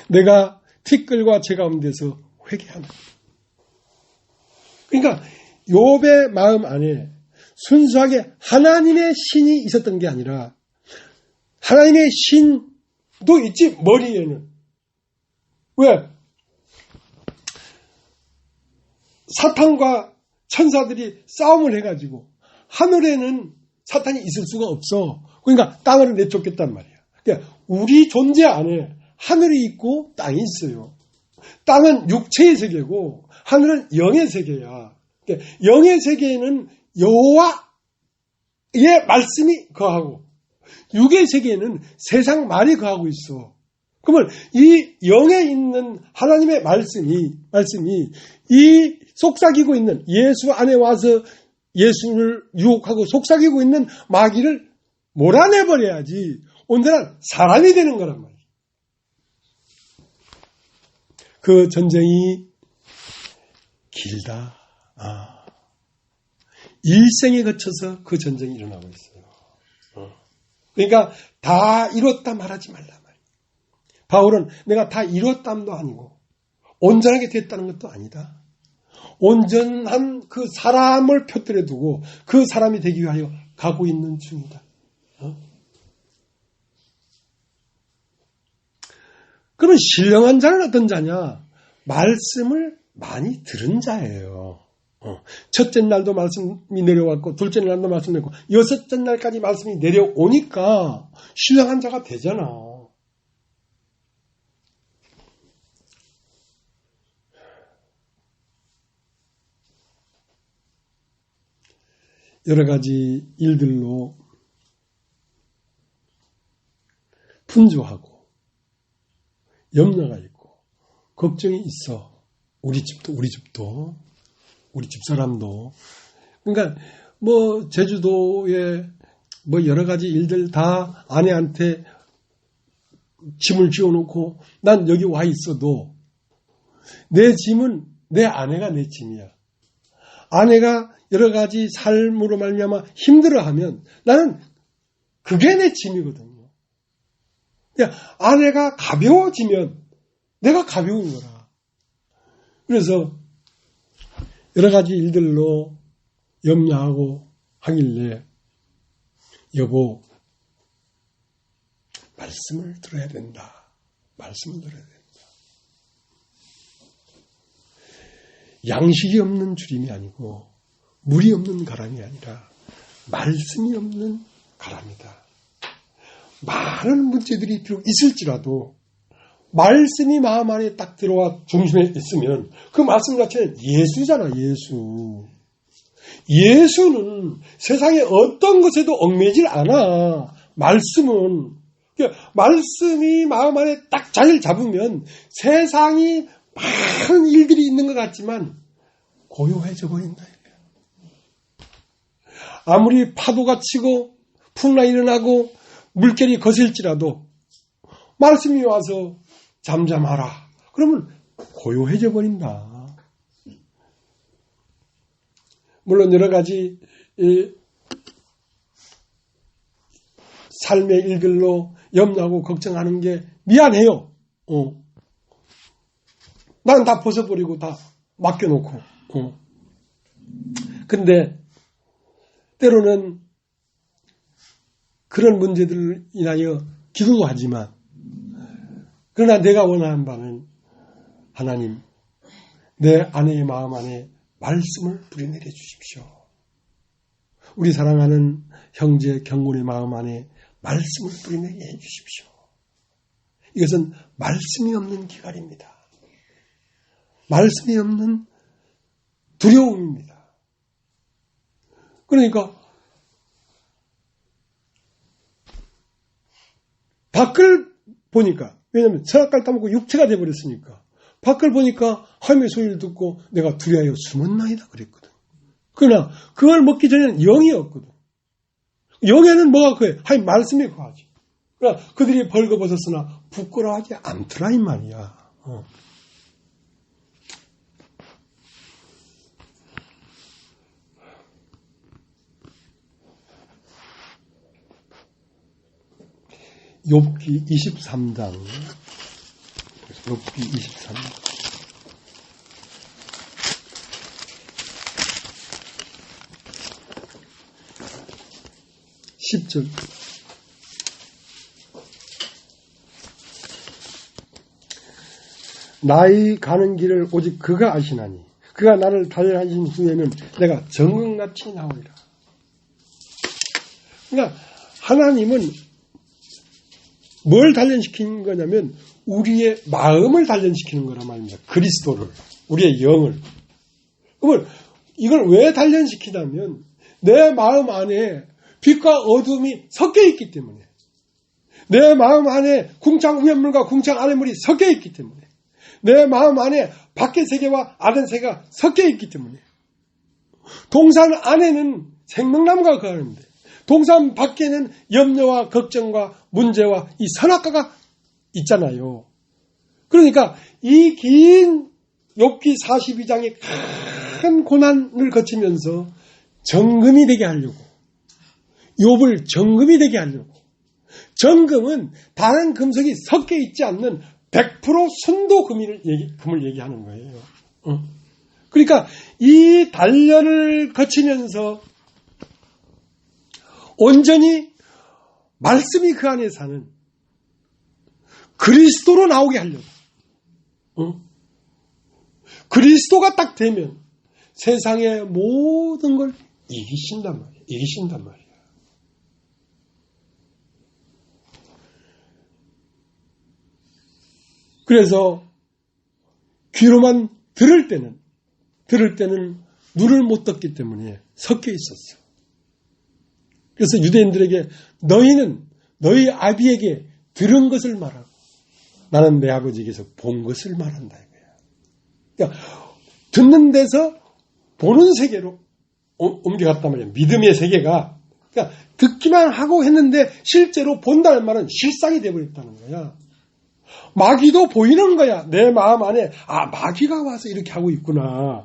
내가 티끌과 제 가운데서 회개하나. 그러니까 욥의 마음 안에 순수하게 하나님의 신이 있었던 게 아니라 하나님의 신도 있지 머리에는. 왜? 사탄과 천사들이 싸움을 해가지고 하늘에는 사탄이 있을 수가 없어. 그러니까 땅을 내쫓겠단 말이야. 그러니까 우리 존재 안에 하늘이 있고 땅이 있어요. 땅은 육체의 세계고 하늘은 영의 세계야. 그러니까 영의 세계에는 여호와의 말씀이 거하고 육의 세계에는 세상 말이 거하고 있어. 그러면 이 영에 있는 하나님의 말씀이 이 속삭이고 있는 예수 안에 와서 예수를 유혹하고 속삭이고 있는 마귀를 몰아내버려야지 온전한 사람이 되는 거란 말이에요. 그 전쟁이 길다. 일생에 거쳐서 그 전쟁이 일어나고 있어요. 그러니까 다 이뤘다 말하지 말라 말이에요. 바울은 내가 다 이뤘담도 아니고 온전하게 됐다는 것도 아니다. 온전한 그 사람을 표들에 두고 그 사람이 되기 위하여 가고 있는 중이다. 그러면 신령한 자는 어떤 자냐? 말씀을 많이 들은 자예요. 첫째 날도 말씀이 내려왔고 둘째 날도 말씀이 내려왔고 여섯째 날까지 말씀이 내려오니까 신령한 자가 되잖아. 여러 가지 일들로 분주하고 염려가 있고 걱정이 있어. 우리 집도 우리 집사람도. 그러니까 뭐 제주도에 뭐 여러 가지 일들 다 아내한테 짐을 지어놓고 난 여기 와 있어도 내 짐은 내 아내가 내 짐이야. 아내가 여러 가지 삶으로 말미암아 힘들어하면 나는 그게 내 짐이거든요. 그러니까 아내가 가벼워지면 내가 가벼운 거라. 그래서 여러 가지 일들로 염려하고 하길래 여보 말씀을 들어야 된다. 말씀을 들어야 된다. 양식이 없는 주림이 아니고 물이 없는 가람이 아니라 말씀이 없는 가람이다. 많은 문제들이 비록 있을지라도 말씀이 마음 안에 딱 들어와 중심에 있으면 그 말씀 자체는 예수잖아. 예수는 세상에 어떤 것에도 얽매질 않아. 말씀은. 그러니까 말씀이 마음 안에 딱 자리를 잡으면 세상이 많은 일들이 있는 것 같지만 고요해져 버린다. 아무리 파도가 치고 풍랑이 일어나고 물결이 거슬지라도 말씀이 와서 잠잠하라. 그러면 고요해져 버린다. 물론 여러 가지 삶의 일들로 염려하고 걱정하는 게 미안해요. 난 다 벗어버리고 다 맡겨놓고. 근데 때로는 그런 문제들을 인하여 기도도 하지만 그러나 내가 원하는 바는 하나님 내 아내의 마음 안에 말씀을 뿌리내려 주십시오. 우리 사랑하는 형제 경곤의 마음 안에 말씀을 뿌리내려 주십시오. 이것은 말씀이 없는 기갈입니다. 말씀이 없는 두려움입니다. 그러니까 밖을 보니까 왜냐하면 선악과를 따먹고 육체가 되어버렸으니까 밖을 보니까 하나님의 소리를 듣고 내가 두려워하여 숨었나이다 그랬거든. 그러나 그걸 먹기 전에는 영이 없거든. 영에는 뭐가 그해? 하나님 말씀이 거하지. 그러나 그들이 벌거벗었으나 부끄러워하지 않더라 이 말이야. 욥기 23장. 욥기 23장. 10절. 나의 가는 길을 오직 그가 아시나니 그가 나를 단련하신 후에는 내가 정금같이 나오리라. 그러니까 하나님은 뭘 단련시키는 거냐면 우리의 마음을 단련시키는 거란 말입니다. 그리스도를, 우리의 영을. 그러면 이걸 왜 단련시키냐면 내 마음 안에 빛과 어둠이 섞여 있기 때문에, 내 마음 안에 궁창 위에 물과 궁창 아래 물이 섞여 있기 때문에, 내 마음 안에 밖의 세계와 안의 세계가 섞여 있기 때문에, 동산 안에는 생명나무가 거하는데 동산 밖에는 염려와 걱정과 문제와 이 선악과가 있잖아요. 그러니까 이 긴 욥기 42장의 큰 고난을 거치면서 정금이 되게 하려고, 욥을 정금이 되게 하려고, 정금은 다른 금속이 섞여 있지 않는 100% 순도금을 얘기하는 거예요. 그러니까 이 단련을 거치면서 온전히 말씀이 그 안에 사는 그리스도로 나오게 하려고. 그리스도가 딱 되면 세상의 모든 걸 이기신단 말이야. 그래서 귀로만 들을 때는 눈을 못 떴기 때문에 섞여 있었어. 그래서 유대인들에게 너희는 너희 아비에게 들은 것을 말하고 나는 내 아버지에게서 본 것을 말한다 이거야. 그러니까 듣는 데서 보는 세계로 옮겨갔단 말이야. 믿음의 세계가. 그러니까 듣기만 하고 했는데 실제로 본다는 말은 실상이 되어버렸다는 거야. 마귀도 보이는 거야. 내 마음 안에 마귀가 와서 이렇게 하고 있구나.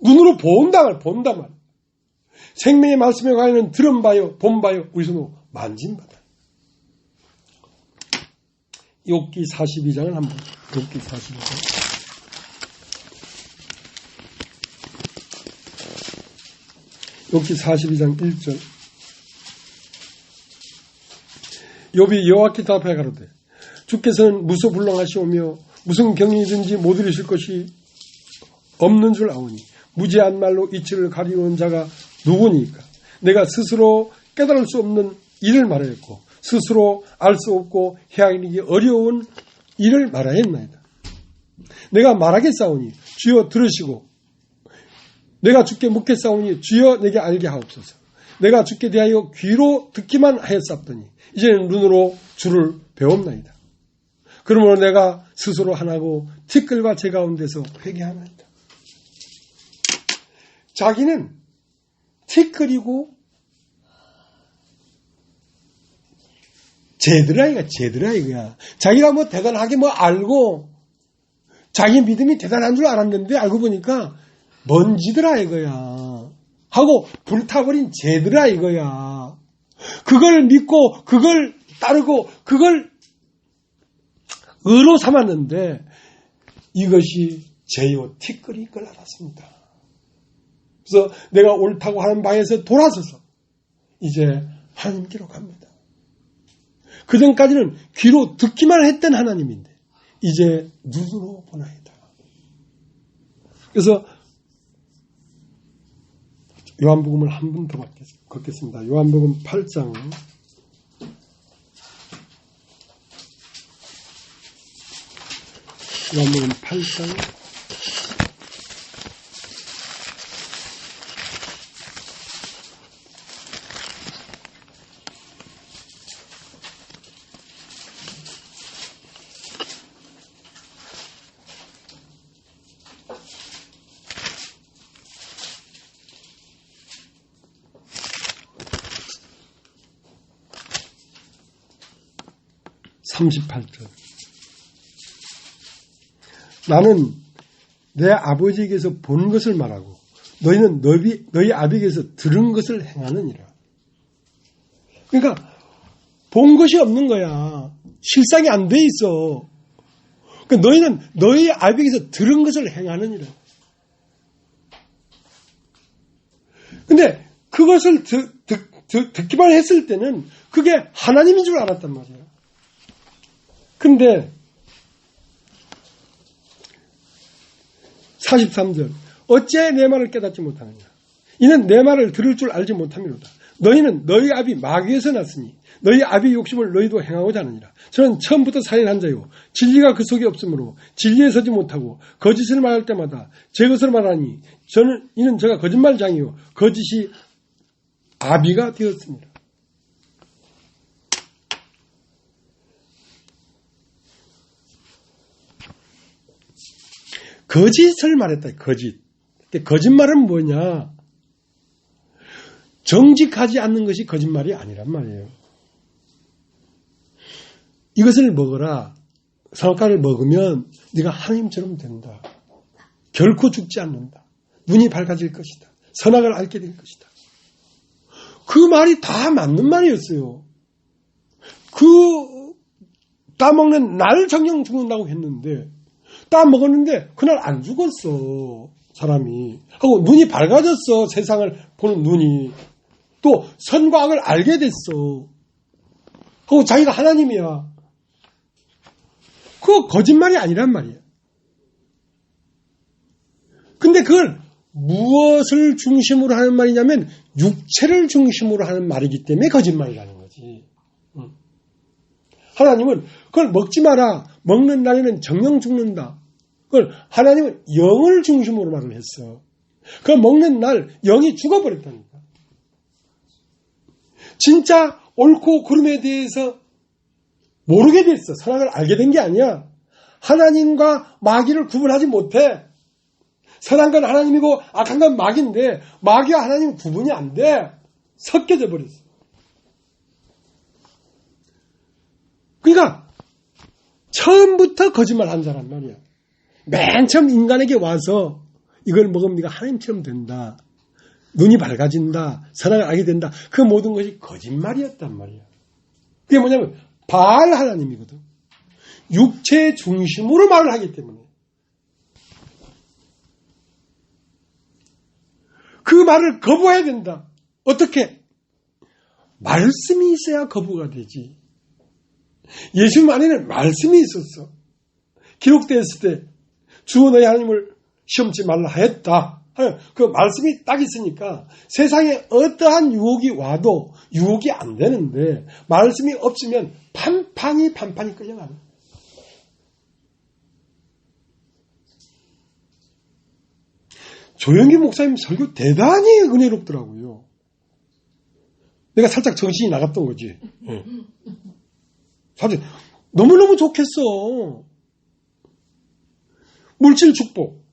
눈으로 본단 말. 생명의 말씀에 관하여는 들은 바요, 본 바요, 우리 손으로 만진 바다. 욥기 42장을 한번 욥기 42장. 욥기 42장 1절. 욥이 여호와께 답하여 가로되 주께서는 무소불능하시오며 무슨 경륜이든지 못 이루실 것이 없는 줄 아오니 무지한 말로 이치를 가리우는 자가 누구니까? 내가 스스로 깨달을 수 없는 일을 말하였고 스스로 알 수 없고 헤아리기 어려운 일을 말하였나이다. 내가 말하겠사오니 주여 들으시고 내가 주께 묻겠사오니 주여 내게 알게 하옵소서. 내가 주께 대하여 귀로 듣기만 하였사옵더니 이제는 눈으로 주를 배웠나이다. 그러므로 내가 스스로 하나고 티끌과 제 가운데서 회개하나이다. 자기는 티끌이고 제드라 이거야. 자기가 뭐 대단하게 뭐 알고 자기 믿음이 대단한 줄 알았는데 알고 보니까 먼지더라 이거야. 하고 불타버린 제드라 이거야. 그걸 믿고 그걸 따르고 그걸 의로 삼았는데 이것이 제요 티끌인 걸 알았습니다. 그래서 내가 옳다고 하는 방에서 돌아서서 이제 하나님께로 갑니다. 그전까지는 귀로 듣기만 했던 하나님인데 이제 눈으로 보나이다. 그래서 요한복음을 한 번 더 걷겠습니다. 요한복음 8장 요한복음 8장 38절. 나는 내 아버지에게서 본 것을 말하고 너희는 너희 아비에게서 들은 것을 행하느니라. 그러니까 본 것이 없는 거야. 실상이 안 돼 있어. 그러니까 너희는 너희 아비에게서 들은 것을 행하느니라. 근데 그것을 듣기만 했을 때는 그게 하나님인 줄 알았단 말이야. 근데 43절 어째 내 말을 깨닫지 못하느냐 이는 내 말을 들을 줄 알지 못함이로다. 너희는 너희 아비 마귀에서 났으니 너희 아비의 욕심을 너희도 행하고자 하느니라. 저는 처음부터 살인한 자요 진리가 그 속에 없으므로 진리에 서지 못하고 거짓을 말할 때마다 제 것을 말하니 이는 저가 거짓말장이요 거짓이 아비가 되었습니다. 거짓을 말했다. 거짓. 거짓말은 뭐냐? 정직하지 않는 것이 거짓말이 아니란 말이에요. 이것을 먹어라. 선악과를 먹으면 네가 하나님처럼 된다. 결코 죽지 않는다. 눈이 밝아질 것이다. 선악을 알게 될 것이다. 그 말이 다 맞는 말이었어요. 따먹는 날 정령 죽는다고 했는데, 따먹었는데 그날 안 죽었어, 사람이. 하고 눈이 밝아졌어, 세상을 보는 눈이. 또 선과 악을 알게 됐어. 하고 자기가 하나님이야. 그거 거짓말이 아니란 말이야. 근데 그걸 무엇을 중심으로 하는 말이냐면 육체를 중심으로 하는 말이기 때문에 거짓말이라는 거지. 하나님은 그걸 먹지 마라. 먹는 날에는 정령 죽는다. 그걸 하나님은 영을 중심으로 말을 했어. 그걸 먹는 날 영이 죽어버렸다니까. 진짜 옳고 그름에 대해서 모르게 됐어. 선악을 알게 된 게 아니야. 하나님과 마귀를 구분하지 못해. 선한 건 하나님이고 악한 건 마귀인데 마귀와 하나님은 구분이 안 돼. 섞여져 버렸어. 그러니까 처음부터 거짓말한 자란 말이야. 맨 처음 인간에게 와서 이걸 먹으면 네가 하나님처럼 된다. 눈이 밝아진다. 선악을 알게 된다. 그 모든 것이 거짓말이었단 말이야. 그게 뭐냐면 바알 하나님이거든. 육체 중심으로 말을 하기 때문에. 그 말을 거부해야 된다. 어떻게? 말씀이 있어야 거부가 되지. 예수님 안에는 말씀이 있었어. 기록되었을 때 주 너희 하나님을 시험치 말라 하였다. 그 말씀이 딱 있으니까 세상에 어떠한 유혹이 와도 유혹이 안 되는데 말씀이 없으면 판판이 끌려가는. 조영기 목사님 설교 대단히 은혜롭더라고요. 내가 살짝 정신이 나갔던 거지. 사실 너무너무 좋겠어. 물질 축복,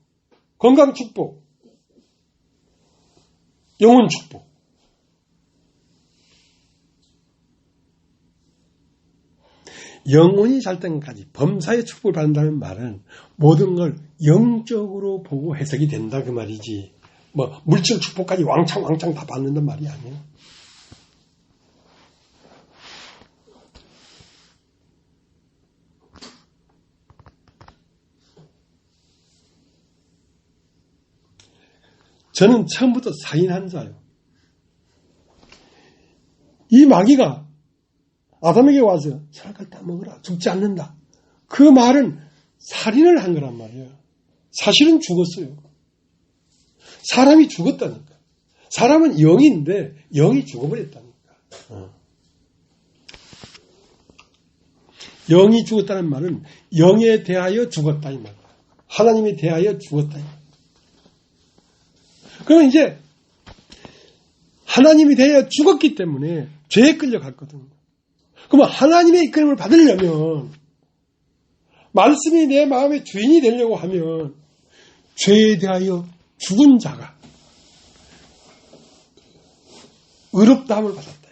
건강 축복, 영혼 축복. 영혼이 잘 때까지 범사의 축복을 받는다는 말은 모든 걸 영적으로 보고 해석이 된다 그 말이지. 뭐 물질 축복까지 왕창 다 받는단 말이 아니야. 저는 처음부터 사인한 자예요. 이 마귀가 아담에게 와서 선악과를 따먹으라. 죽지 않는다. 그 말은 살인을 한 거란 말이에요. 사실은 죽었어요. 사람이 죽었다니까. 사람은 영인데 영이 죽어버렸다니까. 영이 죽었다는 말은 영에 대하여 죽었다 이 말이야. 하나님에 대하여 죽었다 이 말이야. 그러면 이제 하나님에 대하여 죽었기 때문에 죄에 끌려갔거든요. 그러면 하나님의 이끌림을 받으려면 말씀이 내 마음의 주인이 되려고 하면 죄에 대하여 죽은 자가 의롭다함을 받았다.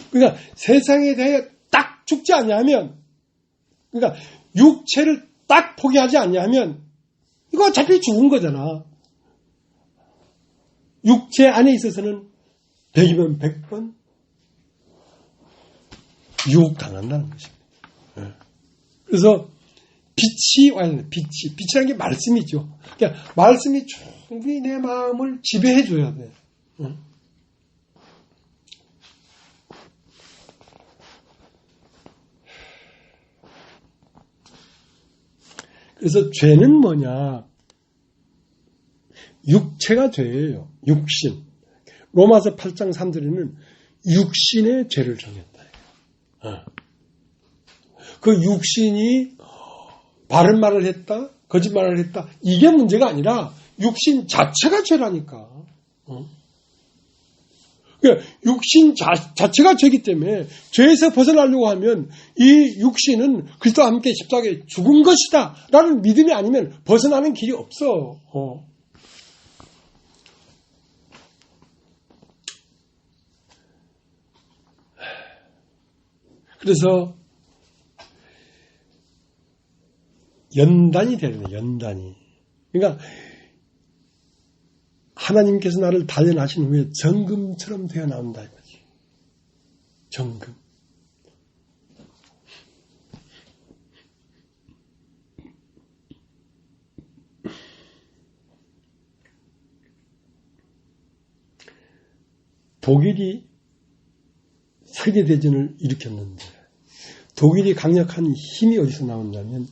그러니까 세상에 대하여 딱 죽지 않냐면, 그러니까 육체를 딱 포기하지 않냐면 이거 어차피 죽은 거잖아. 육체 안에 있어서는 100이면 100번 유혹당한다는 것입니다. 그래서 빛이 와야 된다. 빛이라는 게 말씀이죠. 그러니까 말씀이 충분히 내 마음을 지배해 줘야 돼. 그래서 죄는 뭐냐? 육체가 죄예요. 육신. 로마서 8장 3절에는 육신의 죄를 정했다. 그 육신이 바른 말을 했다, 거짓말을 했다. 이게 문제가 아니라 육신 자체가 죄라니까. 그러니까 육신 자체가 죄이기 때문에 죄에서 벗어나려고 하면 이 육신은 그리스도와 함께 십자가에 죽은 것이다 라는 믿음이 아니면 벗어나는 길이 없어. 그래서 연단이 되는 거예요. 연단이. 그러니까 하나님께서 나를 단련하신 후에 정금처럼 되어 나온다 이거지. 정금. 독일이 세계대전을 일으켰는데 독일이 강력한 힘이 어디서 나왔냐면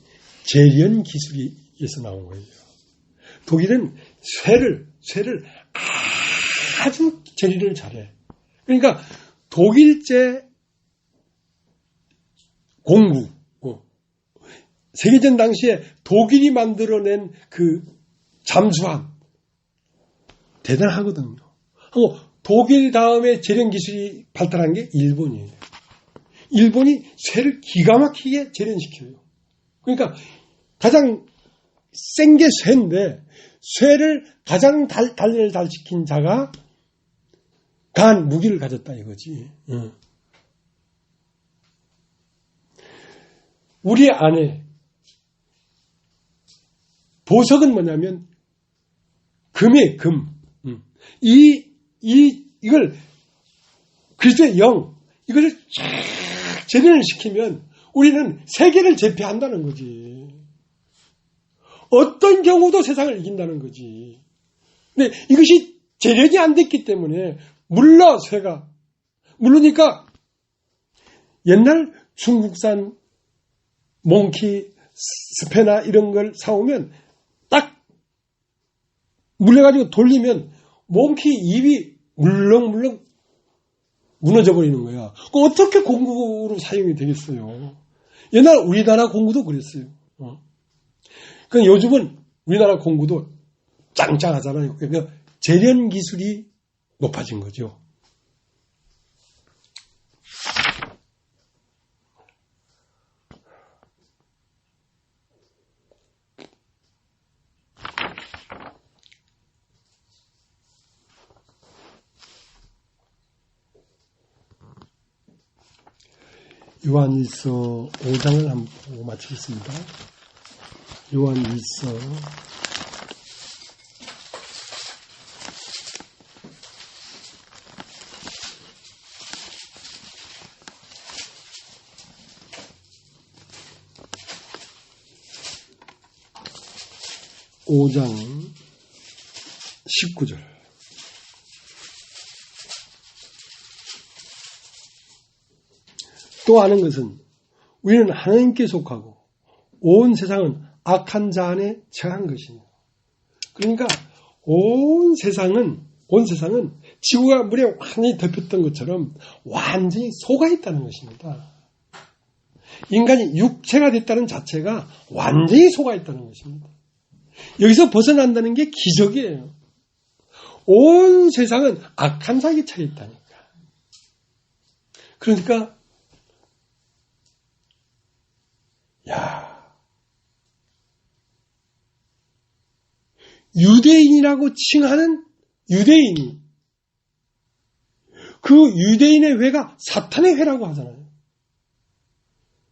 재련 기술에서 나온 거예요. 독일은 쇠를 아주 재련을 잘해. 그러니까 독일제 공구, 세계전 당시에 독일이 만들어낸 그 잠수함 대단하거든요. 독일 다음에 재련 기술이 발달한 게 일본이에요. 일본이 쇠를 기가 막히게 재련시켜요. 그러니까 가장 센 게 쇠인데 쇠를 가장 단련을 잘 시킨 자가 강한 무기를 가졌다 이거지. 우리 안에 보석은 뭐냐면 금이에요, 금. 이걸 그리스도의 영, 이걸 쫙 재련을 시키면 우리는 세계를 제패한다는 거지. 어떤 경우도 세상을 이긴다는 거지. 근데 이것이 재련이 안 됐기 때문에 물르니까 옛날 중국산 몽키, 스페나 이런 걸 사오면 딱 물려가지고 돌리면 몽키 입이 물렁물렁 무너져 버리는 거야. 어떻게 공구로 사용이 되겠어요? 옛날 우리나라 공구도 그랬어요. 그러니까 요즘은 우리나라 공구도 짱짱하잖아요. 그러니까 재련 기술이 높아진 거죠. 요한일서 5장을 한번 보고 마치겠습니다. 요한일서 5장 19절. 또 아는 것은 우리는 하나님께 속하고 온 세상은 악한 자 안에 처한 것이며. 그러니까 온 세상은 지구가 물에 완전히 덮였던 것처럼 완전히 속아 있다는 것입니다. 인간이 육체가 됐다는 자체가 완전히 속아 있다는 것입니다. 여기서 벗어난다는 게 기적이에요. 온 세상은 악한 자에게 처해 있다니까. 그러니까 유대인이라고 칭하는 유대인이 그 유대인의 회가 사탄의 회라고 하잖아요.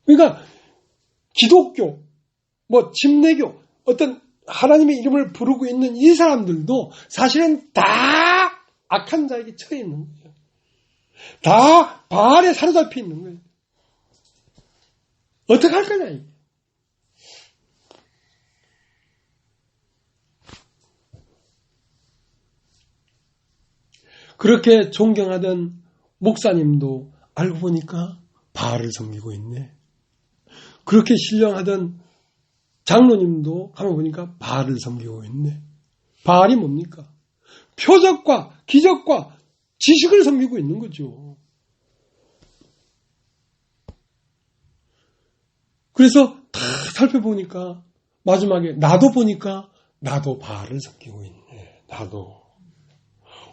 그러니까 기독교, 침례교, 어떤 하나님의 이름을 부르고 있는 이 사람들도 사실은 다 악한 자에게 처해 있는 거예요. 다 바알에 사로잡혀 있는 거예요. 어떻게 할 거냐, 이게. 그렇게 존경하던 목사님도 알고 보니까 바알을 섬기고 있네. 그렇게 신령하던 장로님도 가만 보니까 바알을 섬기고 있네. 바알이 뭡니까? 표적과 기적과 지식을 섬기고 있는 거죠. 그래서 다 살펴보니까 마지막에 나도 보니까 나도 바알을 섬기고 있네. 나도.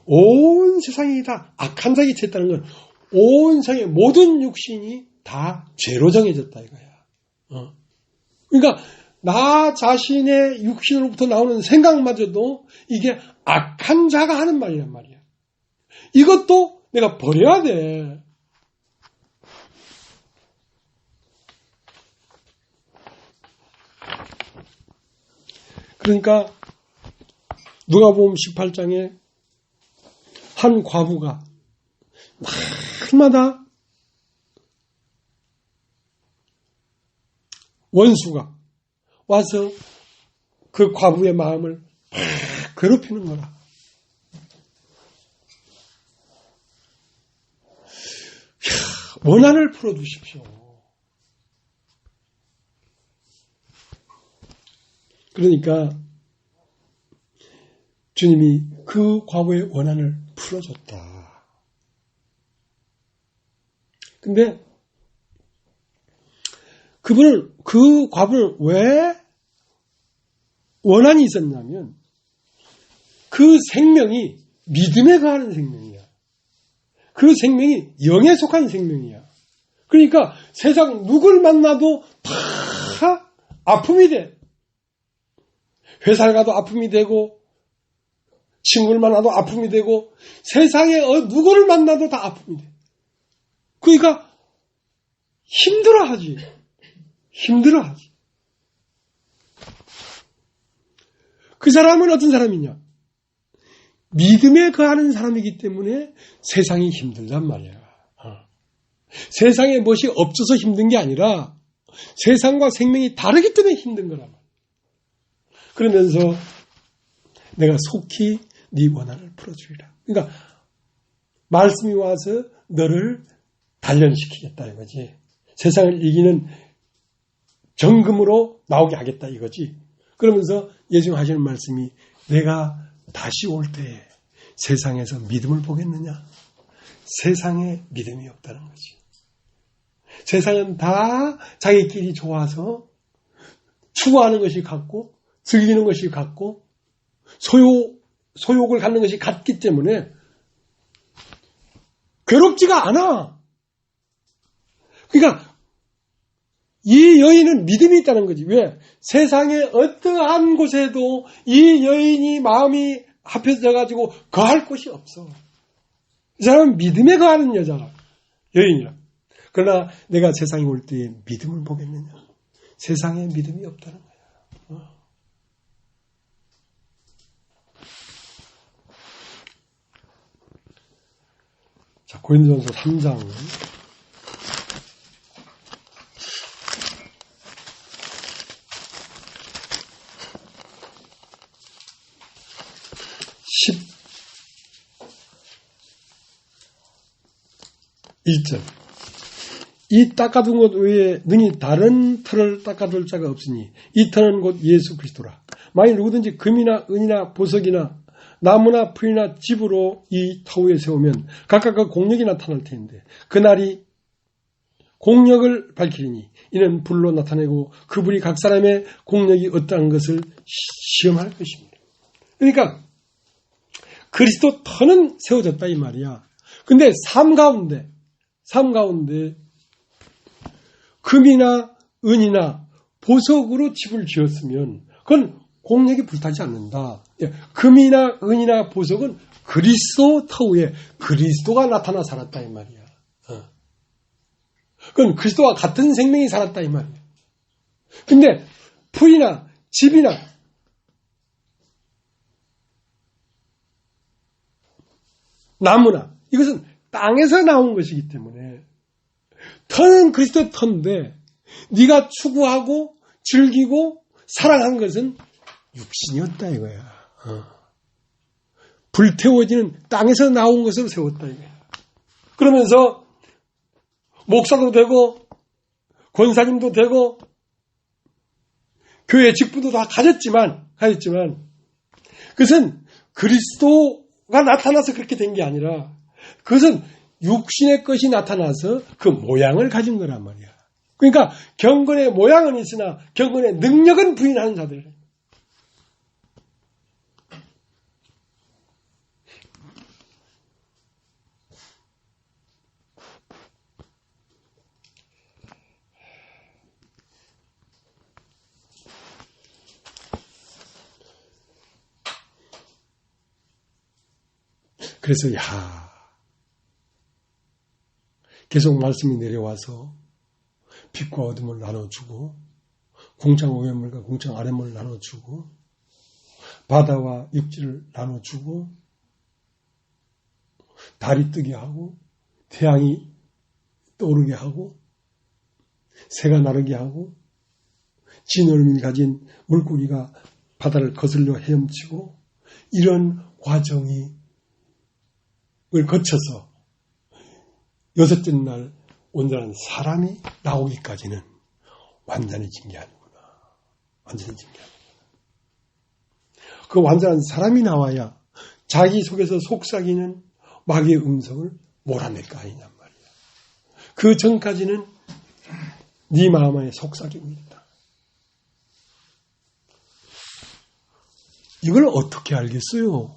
온 세상이 다 악한 자에게 처했다는 건 온 세상의 모든 육신이 다 죄로 정해졌다 이거야. 그러니까 나 자신의 육신으로부터 나오는 생각마저도 이게 악한 자가 하는 말이란 말이야. 이것도 내가 버려야 돼. 그러니까 누가복음 18장에 한 과부가 날마다 원수가 와서 그 과부의 마음을 막 괴롭히는 거라. 원한을 풀어주십시오. 그러니까 주님이 그 과부의 원한을 풀어줬다. 근데 그분은 그 과부를 왜 원한이 있었냐면 그 생명이 믿음에 거하는 생명이야. 그 생명이 영에 속한 생명이야. 그러니까 세상 누굴 만나도 다 아픔이 돼. 회사를 가도 아픔이 되고 친구를 만나도 아픔이 되고 세상에 누구를 만나도 다 아픔이 돼. 그러니까 힘들어하지. 그 사람은 어떤 사람이냐? 믿음에 거하는 사람이기 때문에 세상이 힘들단 말이야. 세상에 무엇이 없어서 힘든 게 아니라 세상과 생명이 다르기 때문에 힘든 거란 말이야. 그러면서 내가 속히 네 원한을 풀어주리라. 그러니까 말씀이 와서 너를 단련시키겠다 이거지. 세상을 이기는 정금으로 나오게 하겠다 이거지. 그러면서 예수님 하시는 말씀이 내가 다시 올 때에 세상에서 믿음을 보겠느냐? 세상에 믿음이 없다는 거지. 세상은 다 자기끼리 좋아서 추구하는 것이 같고 즐기는 것이 같고 소욕을 갖는 것이 같기 때문에 괴롭지가 않아. 그러니까 이 여인은 믿음이 있다는 거지. 왜? 세상에 어떠한 곳에도 이 여인이 마음이 합해져 가지고 거할 곳이 없어. 이 사람은 믿음에 거하는 여자라. 여인이라. 그러나 내가 세상에 올 때에 믿음을 보겠느냐? 세상에 믿음이 없다는 거야. 자, 고린도전서 3장 12절. 이 닦아둔 것 외에 능히 다른 터를 닦아둘 자가 없으니 이 터는 곧 예수 그리스도라. 만일 누구든지 금이나 은이나 보석이나 나무나 풀이나 집으로 이 터 위에 세우면 각각 그 공력이 나타날 텐데 그날이 공력을 밝히리니 이는 불로 나타내고 그 불이 각 사람의 공력이 어떠한 것을 시험할 것입니다. 그러니까 그리스도 터는 세워졌다 이 말이야. 근데 삶 가운데 금이나 은이나 보석으로 집을 지었으면 그건 공력이 불타지 않는다. 금이나 은이나 보석은 그리스도 터 위에 그리스도가 나타나 살았다 이 말이야. 그건 그리스도와 같은 생명이 살았다 이 말이야. 근데 풀이나 집이나 나무나 이것은 땅에서 나온 것이기 때문에 터는 그리스도 터인데 네가 추구하고 즐기고 사랑한 것은 육신이었다 이거야. 불태워지는 땅에서 나온 것으로 세웠다 이거야. 그러면서 목사도 되고 권사님도 되고 교회 직분도 다 가졌지만 그것은 그리스도가 나타나서 그렇게 된 게 아니라 그것은 육신의 것이 나타나서 그 모양을 가진 거란 말이야. 그러니까 경건의 모양은 있으나 경건의 능력은 부인하는 자들. 그래서 계속 말씀이 내려와서 빛과 어둠을 나눠주고 궁창 위에물과 궁창 아래물을 나눠주고 바다와 육지를 나눠주고 달이 뜨게 하고 태양이 떠오르게 하고 새가 나르게 하고 진얼음을 가진 물고기가 바다를 거슬려 헤엄치고 이런 과정을 거쳐서 여섯째 날 온전한 사람이 나오기까지는 완전히 징계하는구나. 완전히 징계하는구나. 그 완전한 사람이 나와야 자기 속에서 속삭이는 마귀의 음성을 몰아낼 거 아니냔 말이야. 그 전까지는 네 마음 안에 속삭이고 있다. 이걸 어떻게 알겠어요?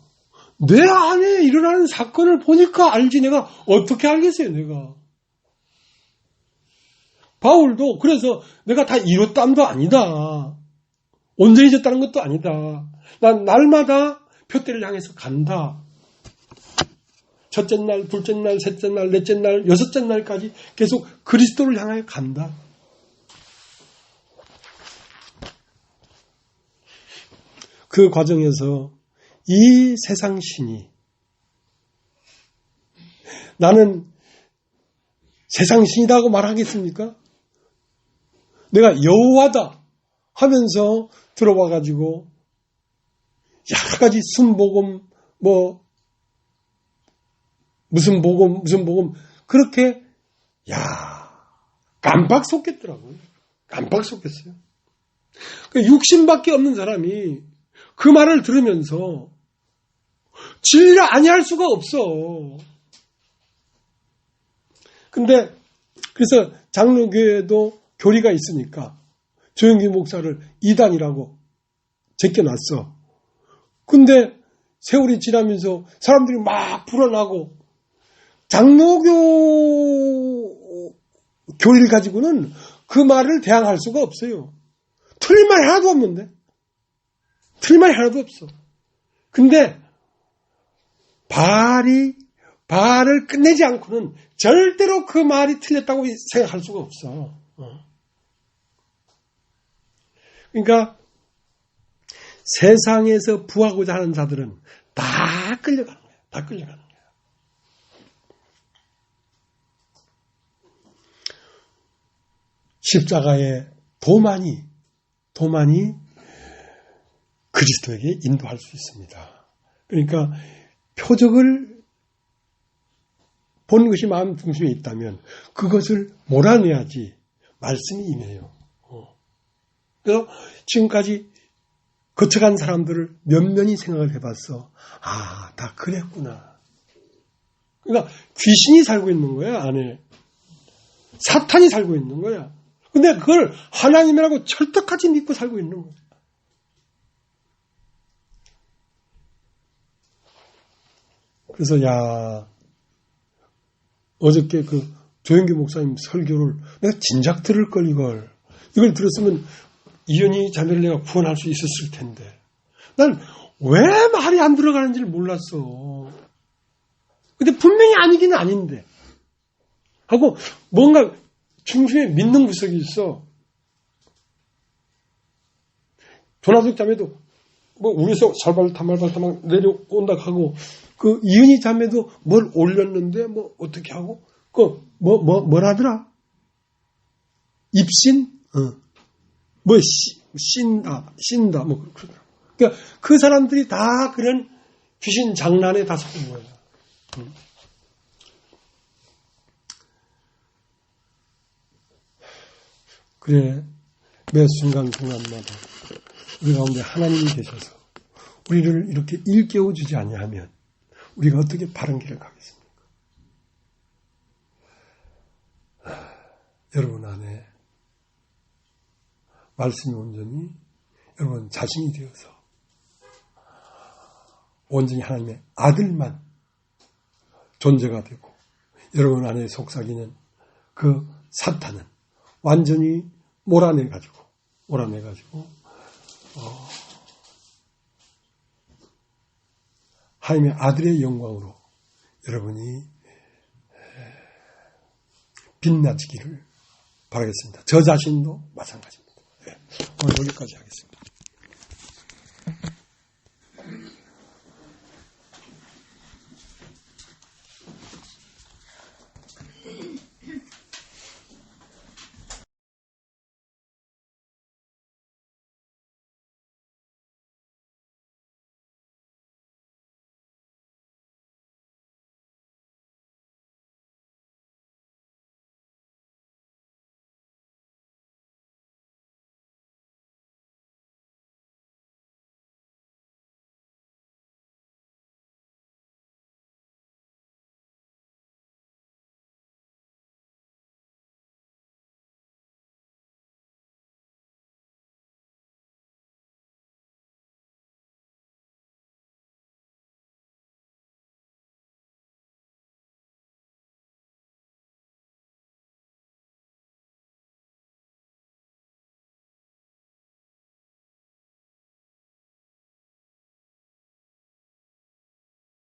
내 안에 일어나는 사건을 보니까 알지 내가 어떻게 알겠어요, 내가. 바울도 그래서 내가 다 이뤘담도 아니다. 온전해졌다는 것도 아니다. 난 날마다 표대를 향해서 간다. 첫째 날, 둘째 날, 셋째 날, 넷째 날, 여섯째 날까지 계속 그리스도를 향하여 간다. 그 과정에서 이 세상 신이 나는 세상 신이라고 말하겠습니까? 내가 여호와다 하면서 들어와가지고 여러 가지 순복음 무슨 복음 그렇게 깜빡 속겠더라고요. 깜빡 속겠어요. 육신밖에 없는 사람이 그 말을 들으면서 진리를 아니할 수가 없어. 근데 그래서 장로교회도 교리가 있으니까 조영기 목사를 이단이라고 제껴놨어. 근데 세월이 지나면서 사람들이 막 불어나고 장로교 교리를 가지고는 그 말을 대항할 수가 없어요. 틀린 말 하나도 없는데. 틀린 말 하나도 없어. 근데 바알을 끝내지 않고는 절대로 그 말이 틀렸다고 생각할 수가 없어. 그러니까 세상에서 부하고자 하는 자들은 다 끌려가는 거야. 다 끌려가는 거야. 십자가의 도만이 그리스도에게 인도할 수 있습니다. 그러니까 표적을 보는 것이 마음 중심에 있다면 그것을 몰아내야지 말씀이 임해요. 그래서 지금까지 거쳐간 사람들을 면면히 생각을 해봤어. 다 그랬구나. 그러니까 귀신이 살고 있는 거야, 안에. 사탄이 살고 있는 거야. 근데 그걸 하나님이라고 철떡같이 믿고 살고 있는 거야. 그래서 어저께 그 조영기 목사님 설교를 내가 진작 들을 걸 이걸 들었으면 이현희 자매를 내가 구원할 수 있었을 텐데 난 왜 말이 안 들어가는지를 몰랐어. 근데 분명히 아니기는 아닌데 하고 뭔가 중심에 믿는 구석이 있어. 조나석 자매도 우리서 살발타말 내려온다 하고 그 이은희 자매도 뭘 올렸는데 어떻게 하고 뭐라더라? 입신? 신다 그러더라. 그러니까 그 사람들이 다 그런 귀신 장난에 다 속은 거예요. 그래 매 순간마다 우리 가운데 하나님이 계셔서 우리를 이렇게 일깨워 주지 아니하면 우리가 어떻게 바른 길을 가겠습니까? 여러분 안에 말씀이 온전히 여러분 자신이 되어서 온전히 하나님의 아들만 존재가 되고 여러분 안에 속삭이는 그 사탄은 완전히 몰아내가지고 하나님의 아들의 영광으로 여러분이 빛나지기를 바라겠습니다. 저 자신도 마찬가지입니다. 오늘 여기까지 하겠습니다.